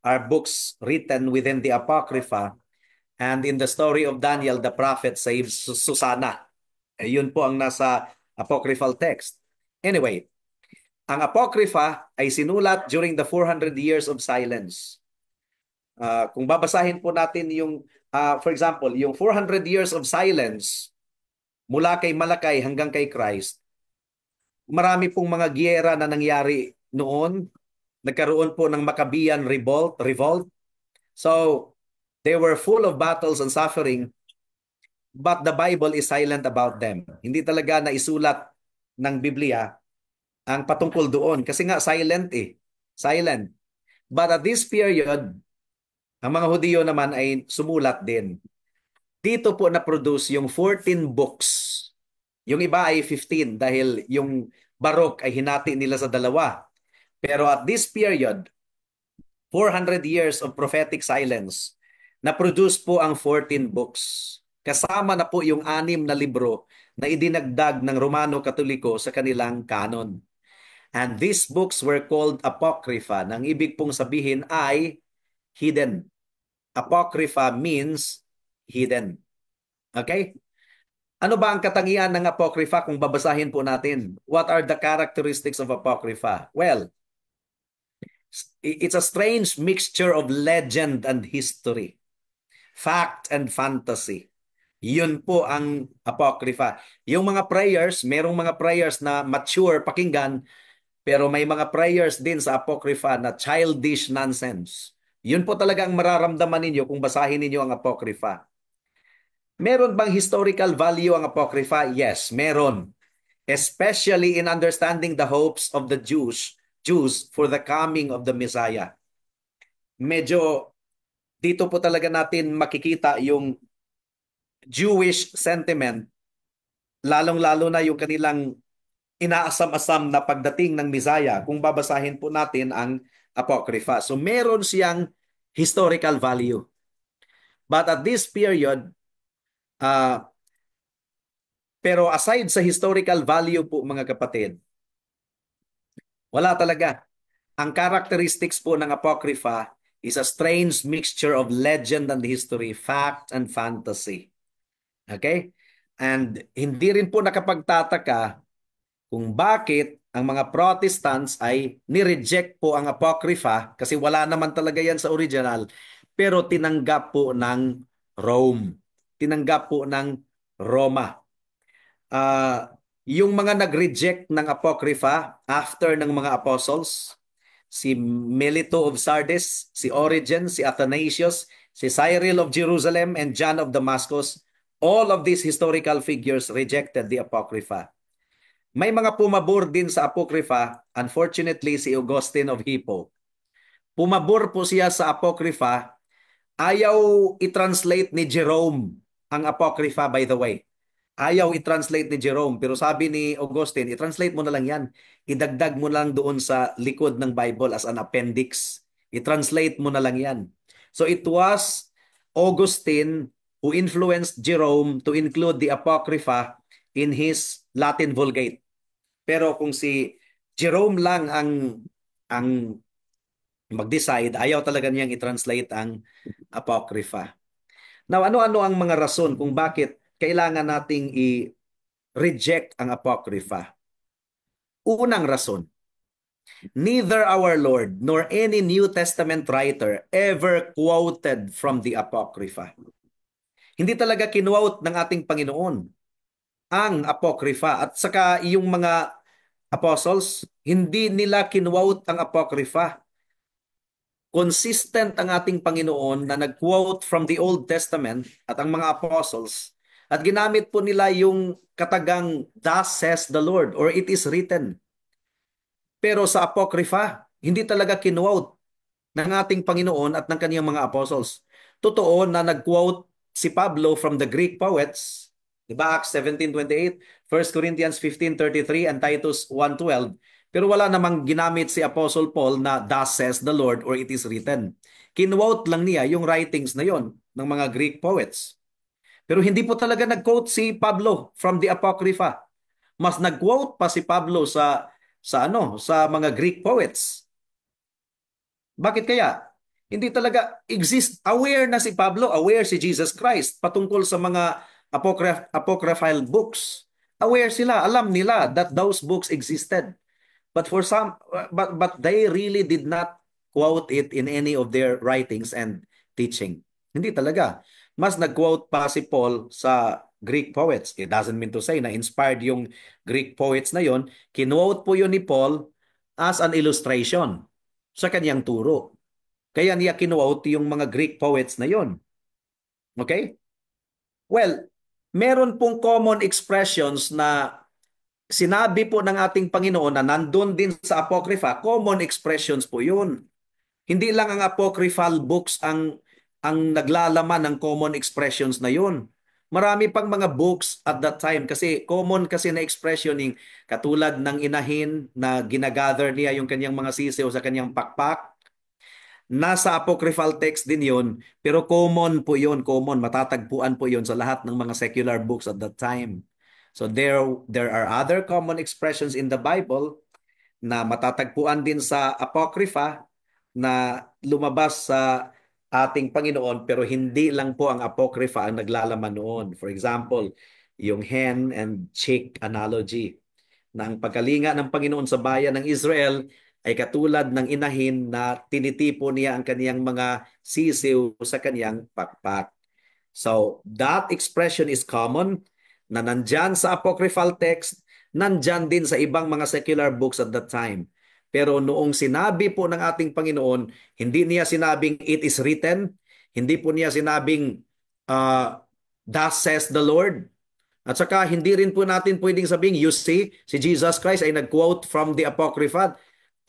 are books written within the Apocrypha. And in the story of Daniel, the prophet saves Susanna. Yun po ang nasa apocryphal text. Anyway, ang Apocrypha ay sinulat during the 400 years of silence. Kung babasahin po natin yung, for example, yung 400 years of silence mula kay Malakay hanggang kay Christ, marami pong mga giyera na nangyari noon. Nagkaroon po ng Maccabean revolt. So, they were full of battles and suffering, but the Bible is silent about them. Hindi talaga naisulat ng Biblia ang patungkol doon kasi nga silent eh. Silent. But at this period, ang mga Hudyo naman ay sumulat din. Dito po na-produce yung 14 books. Yung iba ay 15 dahil yung Baroque ay hinati nila sa dalawa. Pero at this period, 400 years of prophetic silence, na-produce po ang 14 books. Kasama na po yung 6 na libro na idinagdag ng Romano Katoliko sa kanilang canon. And these books were called Apocrypha. Nang ibig pong sabihin ay hidden. Apocrypha means hidden. Okay? Ano ba ang katangian ng Apocrypha kung babasahin po natin? What are the characteristics of Apocrypha? Well, it's a strange mixture of legend and history, fact and fantasy. Yun po ang Apocrypha. Yung mga prayers, merong mga prayers na mature pakinggan, pero may mga prayers din sa Apocrypha na childish nonsense. Yun po talaga ang mararamdaman ninyo kung basahin ninyo ang Apocrypha. Meron bang historical value ang Apocrypha? Yes, meron. Especially in understanding the hopes of the Jews for the coming of the Messiah. Medyo dito po talaga natin makikita yung Jewish sentiment, lalong-lalo na yung kanilang inaasam-asam na pagdating ng Messiah kung babasahin po natin ang Apocrypha. So meron siyang historical value. But at this period, uh, pero aside sa historical value po mga kapatid, wala talaga. Ang characteristics po ng Apocrypha is a strange mixture of legend and history, fact and fantasy. Okay? And hindi rin po nakapagtataka kung bakit ang mga Protestants ay nireject po ang Apocrypha kasi wala naman talaga yan sa original, pero tinanggap po ng Rome. Tinanggap po ng Roma. Yung mga nag-reject ng Apocrypha after ng mga apostles, si Melito of Sardis, si Origen, si Athanasius, si Cyril of Jerusalem, and John of Damascus, all of these historical figures rejected the Apocrypha. May mga pumabor din sa Apocrypha, unfortunately si Augustine of Hippo. Pumabor po siya sa Apocrypha, ayaw i-translate ni Jerome ang Apocrypha by the way. Ayaw i-translate ni Jerome, pero sabi ni Augustine, i-translate mo na lang yan. Idagdag mo lang doon sa likod ng Bible as an appendix. I-translate mo na lang yan. So it was Augustine who influenced Jerome to include the Apocrypha in his Latin Vulgate. Pero kung si Jerome lang ang mag-decide, ayaw talaga niyang i-translate ang Apocrypha. Now, ano-ano ang mga rason kung bakit kailangan nating i-reject ang Apocrypha? Unang rason, neither our Lord nor any New Testament writer ever quoted from the Apocrypha. Hindi talaga kinuwot ng ating Panginoon ang Apocrypha at saka yung mga apostles, hindi nila kinuwot ang Apocrypha. Consistent ang ating Panginoon na nag-quote from the Old Testament at ang mga apostles at ginamit po nila yung katagang "Thus says the Lord" or "It is written." Pero sa Apocrypha, hindi talaga kinuwot ng ating Panginoon at ng kaniyang mga apostles. Totoo na nag-quote si Pablo from the Greek poets, di ba? Acts 17:28, 1 Corinthians 15:33, and Titus 1:12. Pero wala namang ginamit si Apostle Paul na "Thus says the Lord" or "It is written." Kinwote lang niya yung writings na yon ng mga Greek poets. Pero hindi po talaga nag-quote si Pablo from the Apocrypha. Mas nag-quote pa si Pablo sa mga Greek poets. Bakit kaya? Hindi talaga aware na si Pablo, aware si Jesus Christ patungkol sa mga apocryphal books. Aware sila, alam nila that those books existed. But for some but they really did not quote it in any of their writings and teaching. Hindi talaga. Mas nag-quote pa si Paul sa Greek poets. It doesn't mean to say na inspired yung Greek poets na yon. Kinuote po yun ni Paul as an illustration sa kanyang turo. Kaya niya kinuote yung mga Greek poets na yon. Okay? Well, meron pong common expressions na sinabi po ng ating Panginoon na nandun din sa Apocrypha. Common expressions po yun. Hindi lang ang apocryphal books ang naglalaman ng common expressions na yun. Marami pang mga books at that time kasi common kasi na expressioning katulad ng inahin na ginagather niya yung kanyang mga sisiw sa kanyang pakpak. Nasa apocryphal text din yun, pero common po yun, common, matatagpuan po yun sa lahat ng mga secular books at that time. So there are other common expressions in the Bible na matatagpuan din sa Apocrypha na lumabas sa ating Panginoon pero hindi lang po ang Apocrypha ang naglalaman noon. For example, yung hen and chick analogy na ang pagkalinga ng Panginoon sa bayan ng Israel ay katulad ng inahin na tinitipo niya ang kaniyang mga sisiw sa kaniyang pakpak. So that expression is common na nandyan sa apocryphal text, nandyan din sa ibang mga secular books at that time. Pero noong sinabi po ng ating Panginoon, hindi niya sinabing it is written, hindi po niya sinabing thus says the Lord. At saka hindi rin po natin pwedeng sabing, you see, si Jesus Christ ay nag-quote from the Apocrypha.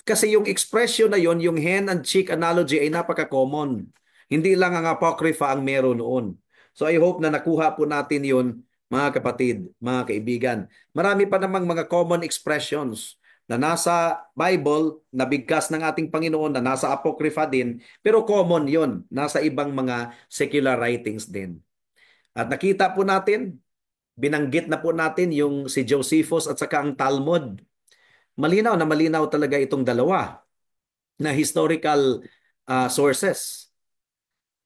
Kasi yung expression na yon, yung hen and chick analogy ay napaka-common. Hindi lang ang Apocrypha ang meron noon. So I hope na nakuha po natin yun, mga kapatid, mga kaibigan. Marami pa namang mga common expressions na nasa Bible, nabigkas ng ating Panginoon, na nasa Apocrypha din, pero common yon, nasa ibang mga secular writings din. At nakita po natin, binanggit na po natin yung si Josephus at saka ang Talmud. Malinaw na malinaw talaga itong dalawa na historical sources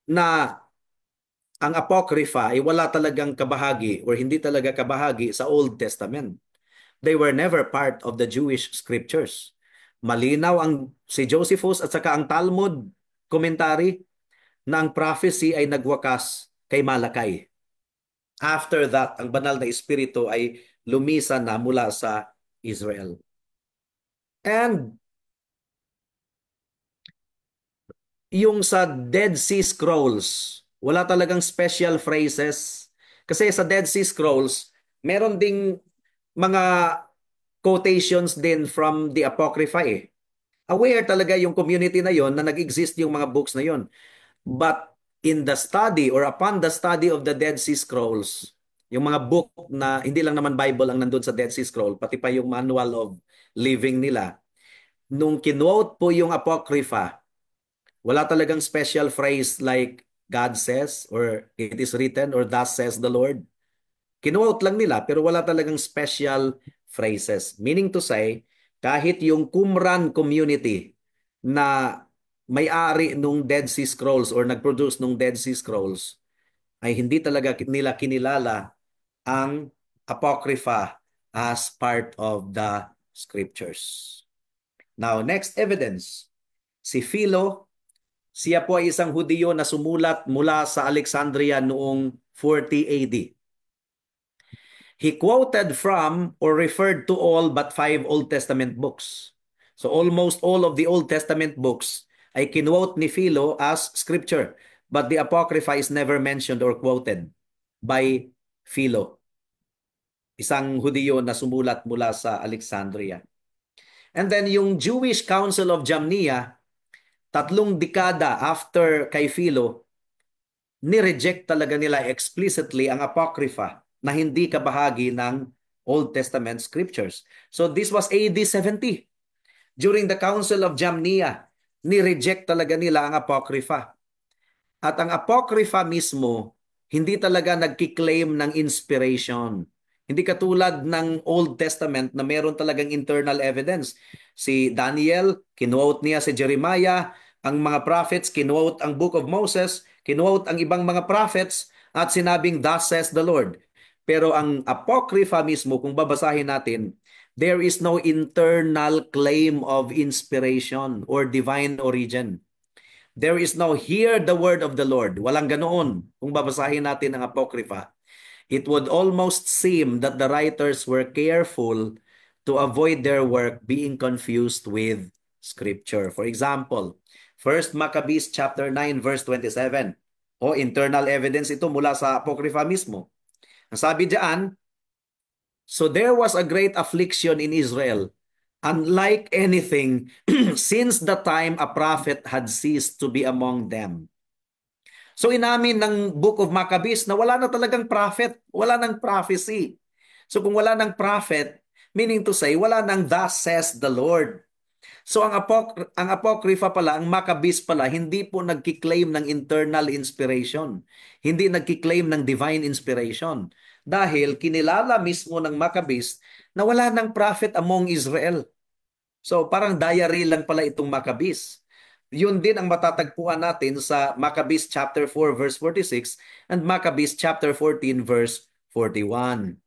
na ang Apocrypha ay wala talagang kabahagi or hindi talaga kabahagi sa Old Testament. They were never part of the Jewish scriptures. Malinaw ang si Josephus at saka ang Talmud commentary na ang prophecy ay nagwakas kay Malakay. After that, ang banal na espiritu ay lumisan na mula sa Israel. And yung sa Dead Sea Scrolls, wala talagang special phrases. Kasi sa Dead Sea Scrolls, meron ding mga quotations din from the Apocrypha eh. Aware talaga yung community na yon na nag-exist yung mga books na yon. But in the study or upon the study of the Dead Sea Scrolls, yung mga book na hindi lang naman Bible ang nandun sa Dead Sea Scroll, pati pa yung manual of living nila, nung kinote po yung Apocrypha, wala talagang special phrase like God says or it is written or thus says the Lord. Kinote lang nila pero wala talagang special phrases. Meaning to say, kahit yung Qumran community na may-ari nung Dead Sea Scrolls or nag-produce nung Dead Sea Scrolls ay hindi talaga nila kinilala ang Apocrypha as part of the scriptures. Now, next evidence. Si Philo, siya po ay isang Hudiyo na sumulat mula sa Alexandria noong 40 AD. He quoted from or referred to all but 5 Old Testament books. So almost all of the Old Testament books ay kinuote ni Philo as scripture, but the Apocrypha is never mentioned or quoted by Philo, isang Hudiyo na sumulat mula sa Alexandria. And then yung Jewish Council of Jamnia, 3 dekada after kay Philo, ni-reject talaga nila explicitly ang Apocrypha na hindi kabahagi ng Old Testament scriptures. So this was AD 70. During the Council of Jamnia, ni-reject talaga nila ang Apocrypha. At ang Apocrypha mismo, hindi talaga nagkiklaim ng inspiration. Hindi katulad ng Old Testament na meron talagang internal evidence. Si Daniel, kinuote niya si Jeremiah, ang mga prophets, kinuote ang Book of Moses, kinuote ang ibang mga prophets, at sinabing, thus says the Lord. Pero ang Apocrypha mismo, kung babasahin natin, there is no internal claim of inspiration or divine origin. There is no hear the word of the Lord. Walang ganoon kung babasahin natin ang Apocrypha. It would almost seem that the writers were careful to avoid their work being confused with Scripture. For example, First Maccabees chapter 9 verse 27. O internal evidence ito mula sa Apocrypha mismo. Ang sabi diyan, so there was a great affliction in Israel, unlike anything since the time a prophet had ceased to be among them. So inamin ng Book of Maccabees na wala na talagang prophet, wala nang prophecy. So kung wala nang prophet, meaning to say, wala nang thus says the Lord. So ang Apocrypha pala, ang Maccabees pala, hindi po nagkiklaim ng internal inspiration. Hindi nagkiklaim ng divine inspiration. Dahil kinilala mismo ng Maccabees na wala nang prophet among Israel. So parang diary lang pala itong Maccabees. Yun din ang matatagpuan natin sa Maccabees chapter 4 verse 46 and Maccabees chapter 14 verse 41.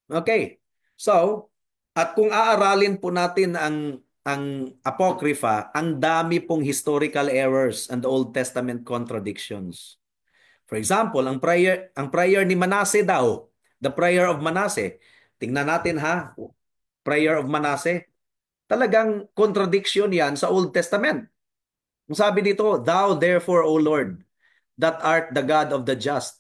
Okay. So, at kung aaralin po natin ang Apocrypha, ang dami pong historical errors and Old Testament contradictions. For example, ang prayer ni Manasseh daw, the prayer of Manasseh. Tingnan natin ha, prayer of Manasseh. Talagang contradiction yan sa Old Testament. Ang sabi dito, thou therefore, O Lord, that art the God of the just,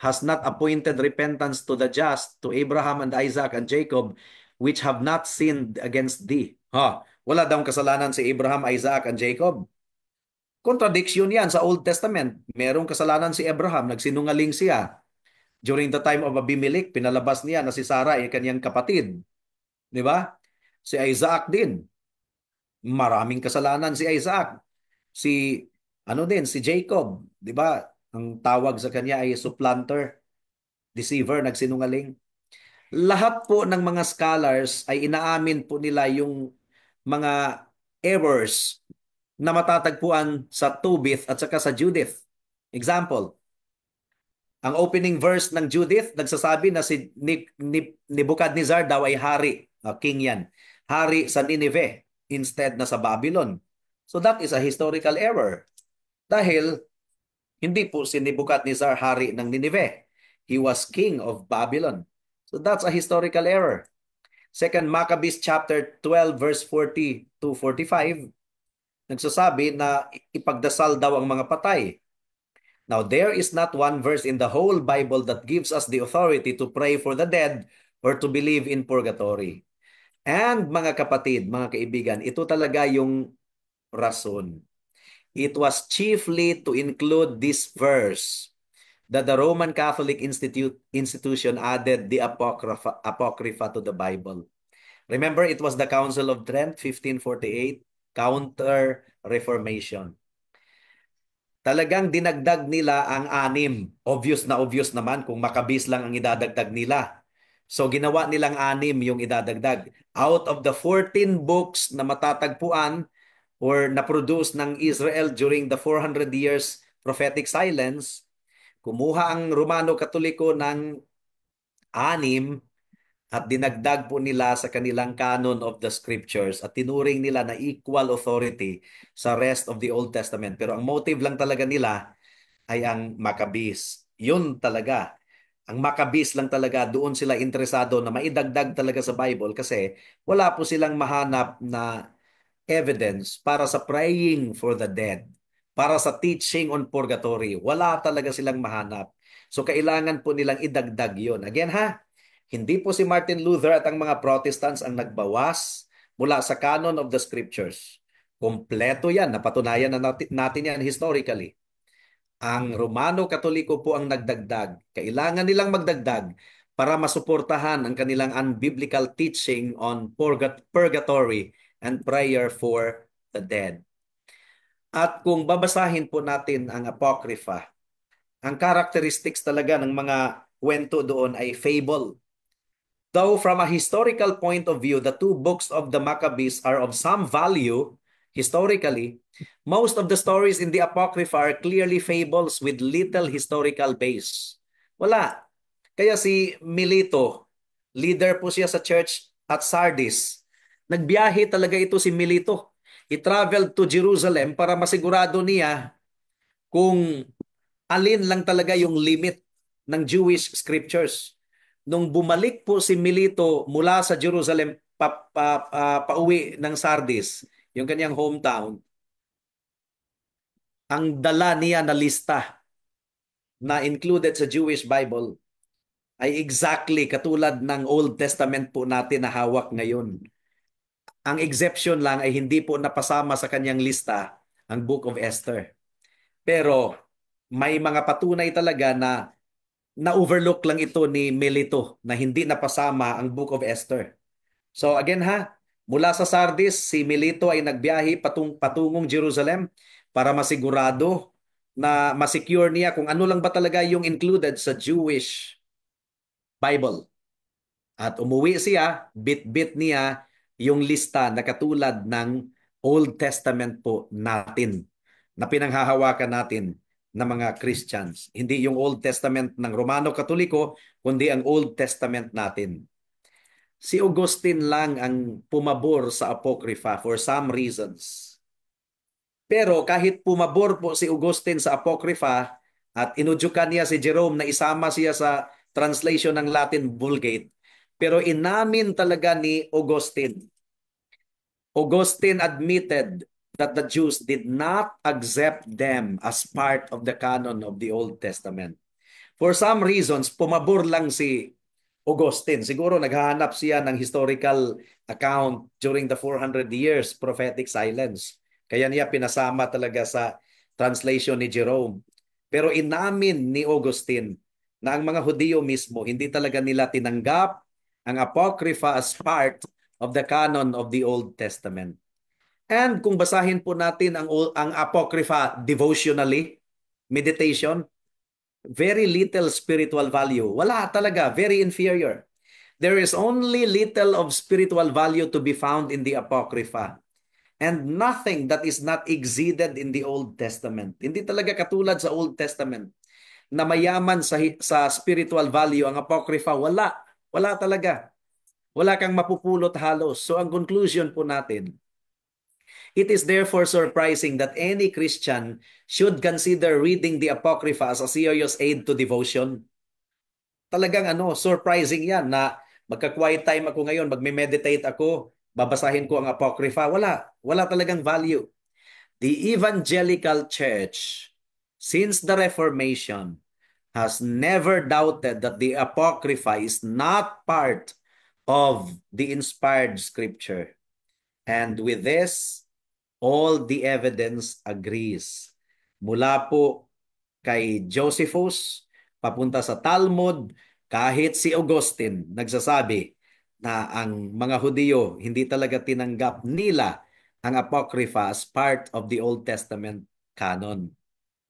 has not appointed repentance to the just, to Abraham and Isaac and Jacob, which have not sinned against thee. Ha, wala daw kasalanan si Abraham, Isaac, and Jacob. Contradiction yan sa Old Testament. Merong kasalanan si Abraham, nagsinungaling siya. During the time of Abimelech, pinalabas niya na si Sarah ay kanyang kapatid. Di ba? Si Isaac din. Maraming kasalanan si Isaac. Si si Jacob, 'di ba? Ang tawag sa kanya ay supplanter, deceiver, nagsinungaling. Lahat po ng mga scholars ay inaamin po nila yung mga errors na matatagpuan sa Tobit at saka sa Judith. Example, ang opening verse ng Judith nagsasabi na si Nebuchadnezzar daw ay hari, king yan. Hari sa Nineveh instead na sa Babylon. So that is a historical error. Dahil hindi po si Nebuchadnezzar hari ng Nineveh. He was king of Babylon. So that's a historical error. Second Maccabees chapter 12 verse 40 to 45 nagsasabi na ipagdasal daw ang mga patay. Now there is not one verse in the whole Bible that gives us the authority to pray for the dead or to believe in purgatory. And mga kapatid, mga kaibigan, ito talaga yung rason. It was chiefly to include this verse that the Roman Catholic institution added the Apocrypha to the Bible. Remember, it was the Council of Trent, 1548, Counter-Reformation. Talagang dinagdag nila ang anim. Obvious naman kung Maccabees lang ang idadagdag nila. So ginawa nilang anim yung idadagdag. Out of the 14 books na matatagpuan or na-produce ng Israel during the 400 years prophetic silence, kumuha ang Romano Katoliko ng anim at dinagdag po nila sa kanilang canon of the scriptures at tinuring nila na equal authority sa rest of the Old Testament. Pero ang motive lang talaga nila ay ang Maccabees. Yun talaga. Ang Maccabees lang talaga, doon sila interesado na maidagdag talaga sa Bible kasi wala po silang mahanap na evidence para sa praying for the dead, para sa teaching on purgatory. Wala talaga silang mahanap. So kailangan po nilang idagdag yun. Again ha, hindi po si Martin Luther at ang mga Protestants ang nagbawas mula sa canon of the scriptures. Kompleto yan. Napatunayan na natin yan historically. Ang Romano Katoliko po ang nagdagdag. Kailangan nilang magdagdag para masuportahan ang kanilang unbiblical teaching on purgatory and prayer for the dead. At kung babasahin po natin ang Apocrypha, ang characteristics talaga ng mga kwento doon ay fable. Though from a historical point of view, the two books of the Maccabees are of some value historically, most of the stories in the Apocrypha are clearly fables with little historical base. Wala. Kaya si Milito, leader po siya sa church at Sardis. Nagbiyahe talaga ito si Milito. He traveled to Jerusalem para masigurado niya kung alin lang talaga yung limit ng Jewish scriptures. Nung bumalik po si Milito mula sa Jerusalem pauwi ng Sardis, yung kanyang hometown, ang dala niya na lista na included sa Jewish Bible ay exactly katulad ng Old Testament po natin na hawak ngayon. Ang exception lang ay hindi po napasama sa kanyang lista ang Book of Esther. Pero may mga patunay talaga na na-overlook lang ito ni Melito na hindi napasama ang Book of Esther. So again ha, mula sa Sardis, si Melito ay nagbiyahe patungong Jerusalem para masigurado na masecure niya kung ano lang ba talaga yung included sa Jewish Bible. At umuwi siya, bit-bit niya yung lista na katulad ng Old Testament po natin na pinanghahawakan natin ng mga Christians. Hindi yung Old Testament ng Romano Katoliko, kundi ang Old Testament natin. Si Augustine lang ang pumabor sa Apocrypha for some reasons. Pero kahit pumabor po si Augustine sa Apocrypha at inudyukan niya si Jerome na isama siya sa translation ng Latin Vulgate, pero inamin talaga ni Augustine. Augustine admitted that the Jews did not accept them as part of the canon of the Old Testament. For some reasons, pumabor lang si Augustine. Siguro naghahanap siya ng historical account during the 400 years prophetic silence. Kaya niya pinasama talaga sa translation ni Jerome. Pero inamin ni Augustine na ang mga Hudyo mismo hindi talaga nila tinanggap ang Apocrypha as part of the canon of the Old Testament. And kung basahin po natin ang Apocrypha devotionally, meditation, very little spiritual value. Wala talaga, very inferior. There is only little of spiritual value to be found in the Apocrypha. And nothing that is not exceeded in the Old Testament. Hindi talaga katulad sa Old Testament na mayaman sa spiritual value. Ang Apocrypha, wala. Wala talaga. Wala kang mapupulot halos. So ang conclusion po natin, it is therefore surprising that any Christian should consider reading the Apocrypha as a serious aid to devotion. Talagang surprising yan na magka-quiet time ako ngayon, magme-meditate ako, babasahin ko ang Apocrypha. Wala. Wala talagang value. The evangelical church, since the Reformation, has never doubted that the Apocrypha is not part of the inspired scripture. And with this, all the evidence agrees. Mula po kay Josephus, papunta sa Talmud, kahit si Augustine nagsasabi na ang mga Hudyo hindi talaga tinanggap nila ang Apocrypha as part of the Old Testament canon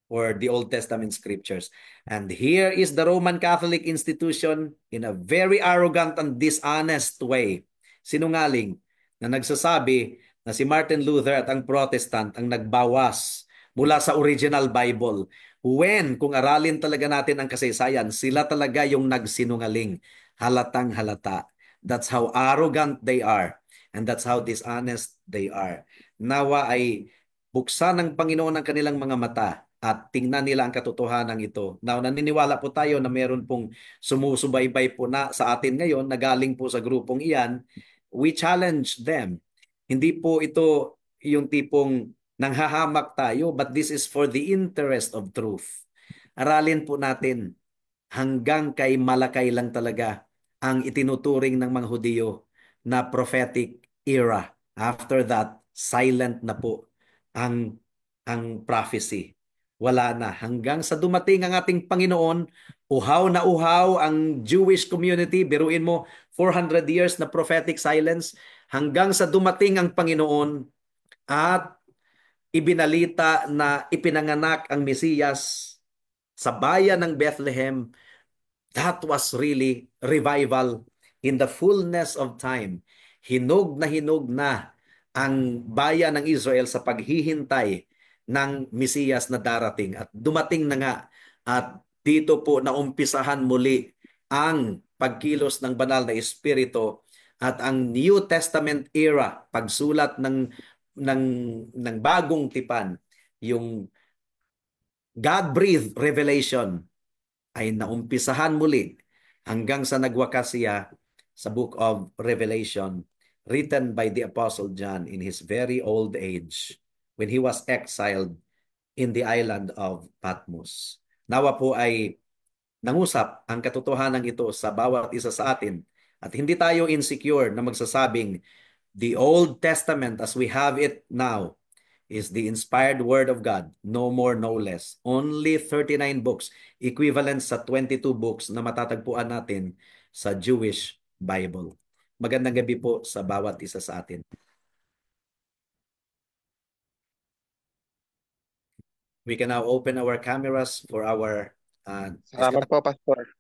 or the Old Testament scriptures. And here is the Roman Catholic institution in a very arrogant and dishonest way, sinungaling, na nagsasabi na si Martin Luther at ang Protestant ang nagbawas mula sa original Bible. When, kung aralin talaga natin ang kasaysayan, sila talaga yung nagsinungaling. Halatang halata. That's how arrogant they are. And that's how dishonest they are. Nawa ay buksan ng Panginoon ang kanilang mga mata at tingnan nila ang katotohanan ito. Now, naniniwala po tayo na meron pong sumusubaybay po na sa atin ngayon na galing po sa grupong iyan. We challenge them. Hindi po ito yung tipong nanghahamak tayo, but this is for the interest of truth. Aralin po natin hanggang kay Malakay lang talaga ang itinuturing ng mga Hudyo na prophetic era. After that, silent na po ang prophecy. Wala na. Hanggang sa dumating ang ating Panginoon, uhaw na uhaw ang Jewish community. Biruin mo, 400 years na prophetic silence. Hanggang sa dumating ang Panginoon at ibinalita na ipinanganak ang Mesiyas sa bayan ng Bethlehem. That was really revival in the fullness of time. Hinog na ang bayan ng Israel sa paghihintay ng Mesiyas na darating. At dumating na nga at dito po naumpisahan muli ang pagkilos ng banal na Espiritu at ang New Testament era, pagsulat ng, ng bagong tipan, yung God-breathed revelation ay naumpisahan muli hanggang sa nagwakas siya sa Book of Revelation written by the Apostle John in his very old age when he was exiled in the island of Patmos. Nawa po ay nangusap ang katotohanan ito sa bawat isa sa atin at hindi tayo insecure na magsasabing the Old Testament as we have it now is the inspired word of God, no more, no less. Only 39 books, equivalent sa 22 books na matatagpuan natin sa Jewish Bible. Magandang gabi po sa bawat isa sa atin. We can now open our cameras for our
Salamat po, Pastor.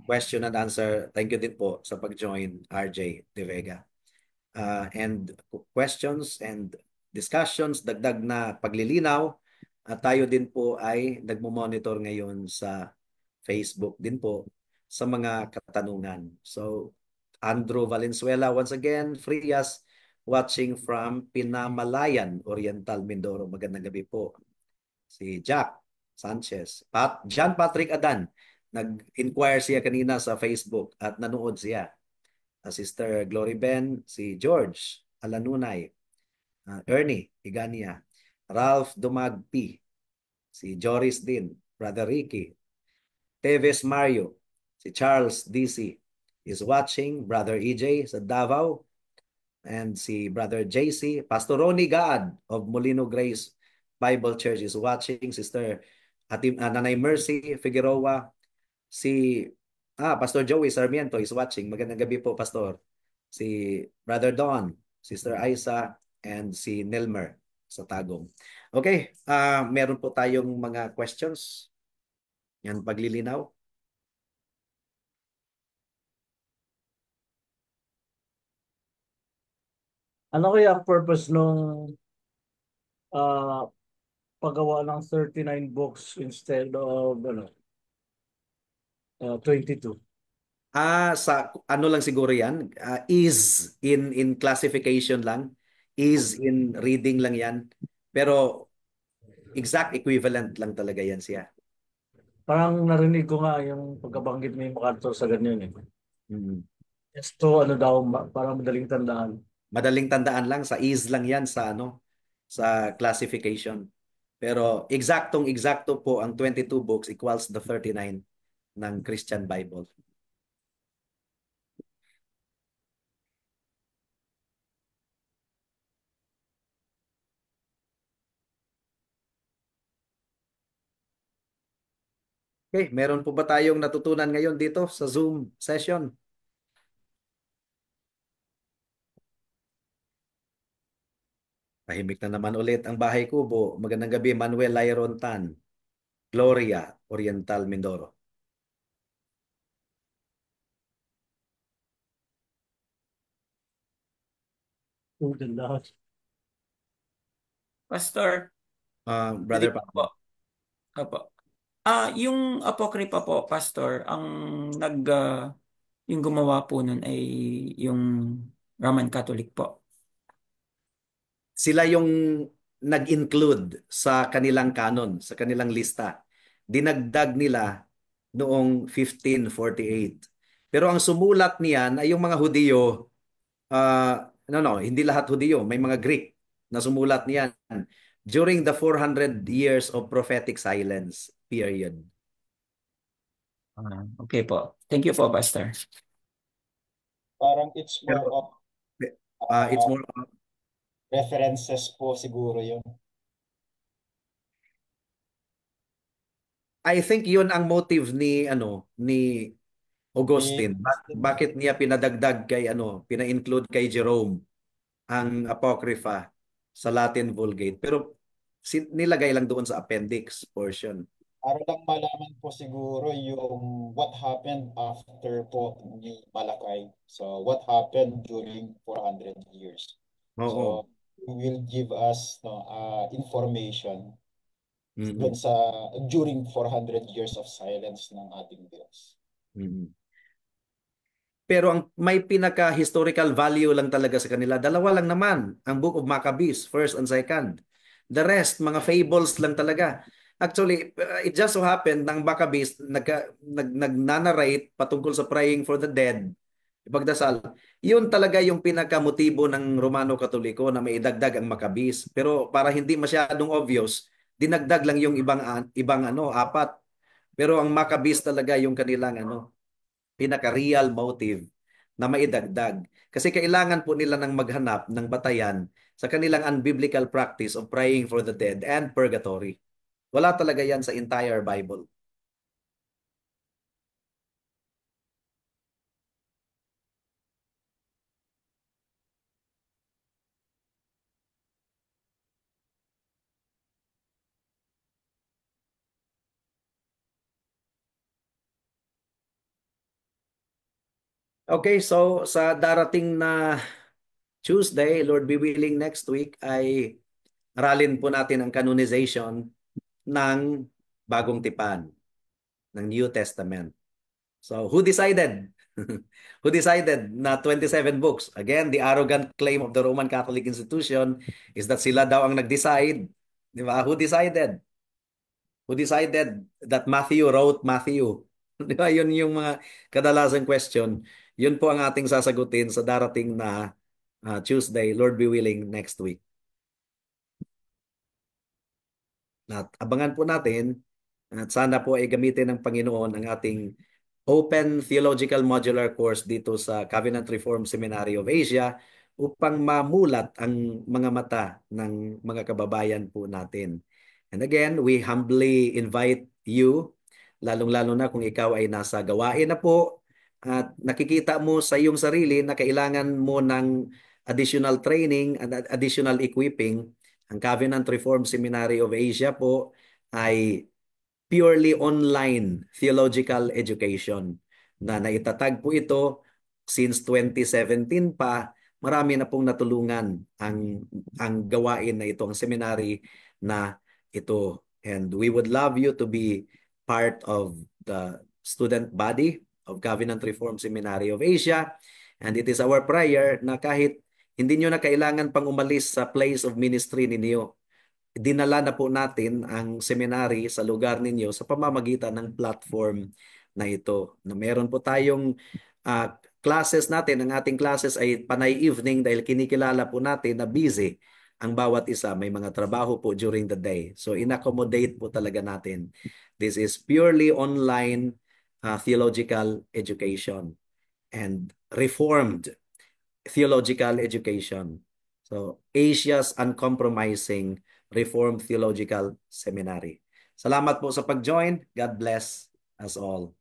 question and answer. Thank you din po sa pag-join, RJ De Vega. And questions and discussions, dagdag na paglilinaw. At tayo din po ay nagmo-monitor ngayon sa Facebook din po sa mga katanungan. So, Andrew Valenzuela, once again, Frias, watching from Pinamalayan, Oriental, Mindoro. Magandang gabi po. Si Jack Sanchez. John Patrick Adan, nag-inquire siya kanina sa Facebook at nanood siya. Sister Glory Ben, si George Alanunay, Ernie Igania, Ralph Dumagpi, si Joris din, Brother Ricky, Teves Mario, si Charles DC is watching, Brother EJ sa Davao, and si Brother JC, Pastor Ronnie Gaad of Molino Grace Bible Church is watching, Sister Nanay Mercy Figueroa, si Pastor Joey Sarmiento is watching. Magandang gabi po, Pastor. Si Brother Don, Sister Isa, and si Nelmer sa Tagum. Okay, meron po tayong mga questions. Yan, paglilinaw.
Ano kaya ang purpose nung ah, paggawa ng 39 books instead of 22?
Sa ano lang siguro yan, is in classification lang, is in reading lang yan. Pero exact equivalent lang talaga yan siya.
Parang narinig ko nga yung pagkabanggit mo yung MacArthur sa ganyan eh.
Mm.
Just to daw, parang madaling tandaan.
Madaling tandaan lang, sa is lang yan sa sa classification. Pero eksaktong-eksakto po ang 22 books equals the 39 ng Christian Bible. Okay, meron po ba tayong natutunan ngayon dito sa Zoom session? Tahimik na naman ulit ang bahay kubo. Magandang gabi, Manuel Lairontan, Gloria, Oriental, Mindoro.
Ganda.
Pastor,
Brother
po.
Pablo.
Opo. Yung Apocrypha po, Pastor, ang yung gumawa po nun ay yung Roman Catholic po.
Sila yung nag-include sa kanilang canon, sa kanilang lista. Dinagdag nila noong 1548. Pero ang sumulat niyan ay yung mga Hudiyo, hindi lahat Hudiyo, may mga Greek na sumulat niyan during the 400 years of prophetic silence period.
Okay po. Thank you po, Pastor.
Parang it's more
Pero,
of
it's more
references po siguro yun.
I think yun ang motive ni Augustine. Bakit niya pinadagdag kay pina-include kay Jerome ang Apocrypha sa Latin Vulgate. Pero nilagay lang doon sa appendix portion.
Para lang malaman po siguro yung what happened after po ni Malakay. So what happened during 400 years.
Oo.
So it will give us information
Mhm.
dun sa during 400 years of silence ng ating Diyos.
Mhm. Pero ang may pinaka-historical value lang talaga sa kanila, dalawa lang naman, ang Book of Maccabees, first and second. The rest, mga fables lang talaga. Actually, it just so happened ng Maccabees nagnanarrate patungkol sa praying for the dead, ipagdasal. Yun talaga yung pinakamotibo ng Romano Katoliko na maidagdag ang Maccabees. Pero para hindi masyadong obvious, dinagdag lang yung ibang apat. Pero ang Maccabees talaga yung kanilang pinaka-real motive na maidagdag. Kasi kailangan po nila ng maghanap ng batayan sa kanilang unbiblical practice of praying for the dead and purgatory. Wala talaga yan sa entire Bible. Okay, so sa darating na Tuesday, Lord be willing next week, ay aralin po natin ang canonization ng Bagong Tipan, ng New Testament. So, who decided? Who decided na 27 books? Again, the arrogant claim of the Roman Catholic institution is that sila daw ang nag-decide. Di ba? Who decided? Who decided that Matthew wrote Matthew? Di ba? Yun yung mga kadalasang question. Yun po ang ating sasagutin sa darating na Tuesday, Lord be willing, next week. At abangan po natin at sana po ay gamitin ng Panginoon ang ating Open Theological Modular Course dito sa Covenant Reformed Seminary of Asia upang mamulat ang mga mata ng mga kababayan po natin. And again, we humbly invite you, lalong-lalo na kung ikaw ay nasa gawain na po at nakikita mo sa iyong sarili na kailangan mo ng additional training and additional equipping. Ang Covenant Reformed Seminary of Asia po ay purely online theological education na naitatag po ito since 2017 pa. Marami na pong natulungan ang gawain na ito, ang seminary na ito. And we would love you to be part of the student body of Covenant Reformed Seminary of Asia. And it is our prayer na kahit hindi nyo na kailangan pang umalis sa place of ministry ninyo, dinala na po natin ang seminary sa lugar ninyo sa pamamagitan ng platform na ito. Na meron po tayong classes natin. Ang ating classes ay panay evening dahil kinikilala po natin na busy ang bawat isa. May mga trabaho po during the day. So in-accommodate po talaga natin. This is purely online theological education and reformed theological education. So, Asia's Uncompromising Reformed Theological Seminary. Salamat po sa pag-join. God bless us all.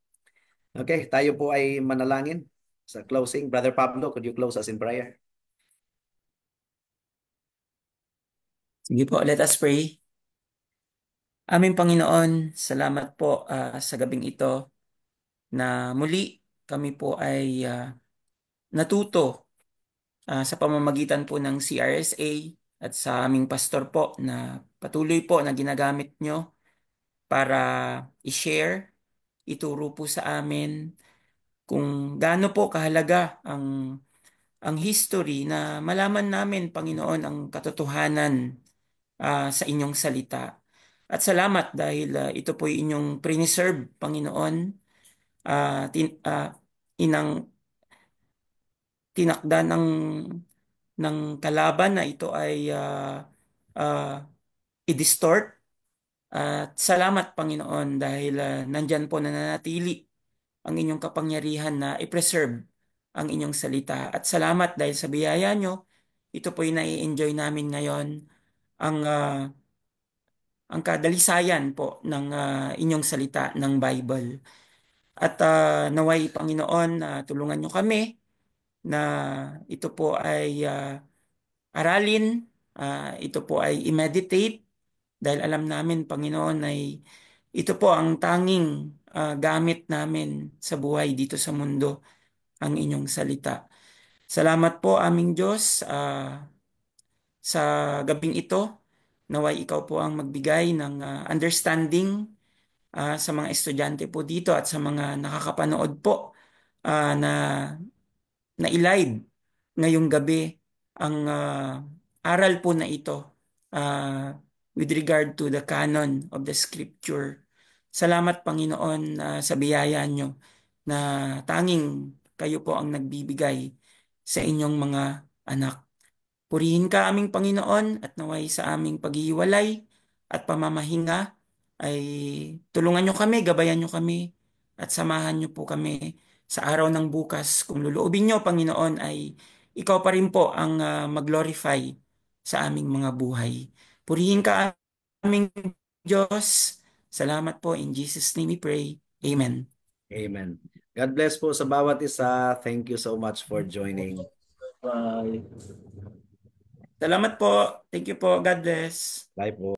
Okay, tayo po ay manalangin sa closing. Brother Pablo, could you close us in prayer?
Sige po, let us pray. Aming Panginoon, salamat po sa gabing ito na muli kami po ay natuto sa pamamagitan po ng CRSA at sa aming pastor po na patuloy po na ginagamit nyo para i-share, ituro po sa amin kung gaano po kahalaga ang history na malaman namin, Panginoon, ang katotohanan sa inyong salita. At salamat dahil ito po inyong preserve, Panginoon, inang tinakda ng kalaban na ito ay i-distort. At salamat, Panginoon, dahil nandyan po nananatili ang inyong kapangyarihan na i-preserve ang inyong salita. At salamat dahil sa biyaya nyo, ito po yung nai-enjoy namin ngayon, ang, uh, ang kadalisayan po ng inyong salita ng Bible. At naway, Panginoon, tulungan nyo kami na ito po ay aralin, ito po ay i-meditate dahil alam namin, Panginoon, ay ito po ang tanging gamit namin sa buhay dito sa mundo, ang inyong salita. Salamat po aming Diyos sa gabing ito. Naway ikaw po ang magbigay ng understanding sa mga estudyante po dito at sa mga nakakapanood po na na-live ngayong gabi ang aral po na ito with regard to the canon of the Scripture. Salamat, Panginoon, sa biyaya nyo na tanging kayo po ang nagbibigay sa inyong mga anak. Purihin ka aming Panginoon at naway sa aming paghihiwalay at pamamahinga ay tulungan nyo kami, gabayan nyo kami at samahan nyo po kami sa araw ng bukas. Kung luluobin nyo, Panginoon, ay ikaw pa rin po ang mag-glorify sa aming mga buhay. Purihin ka aming Diyos. Salamat po. In Jesus' name we pray. Amen.
Amen. God bless po sa bawat isa. Thank you so much for joining.
Bye.
Salamat po. Thank you po. God bless.
Bye po.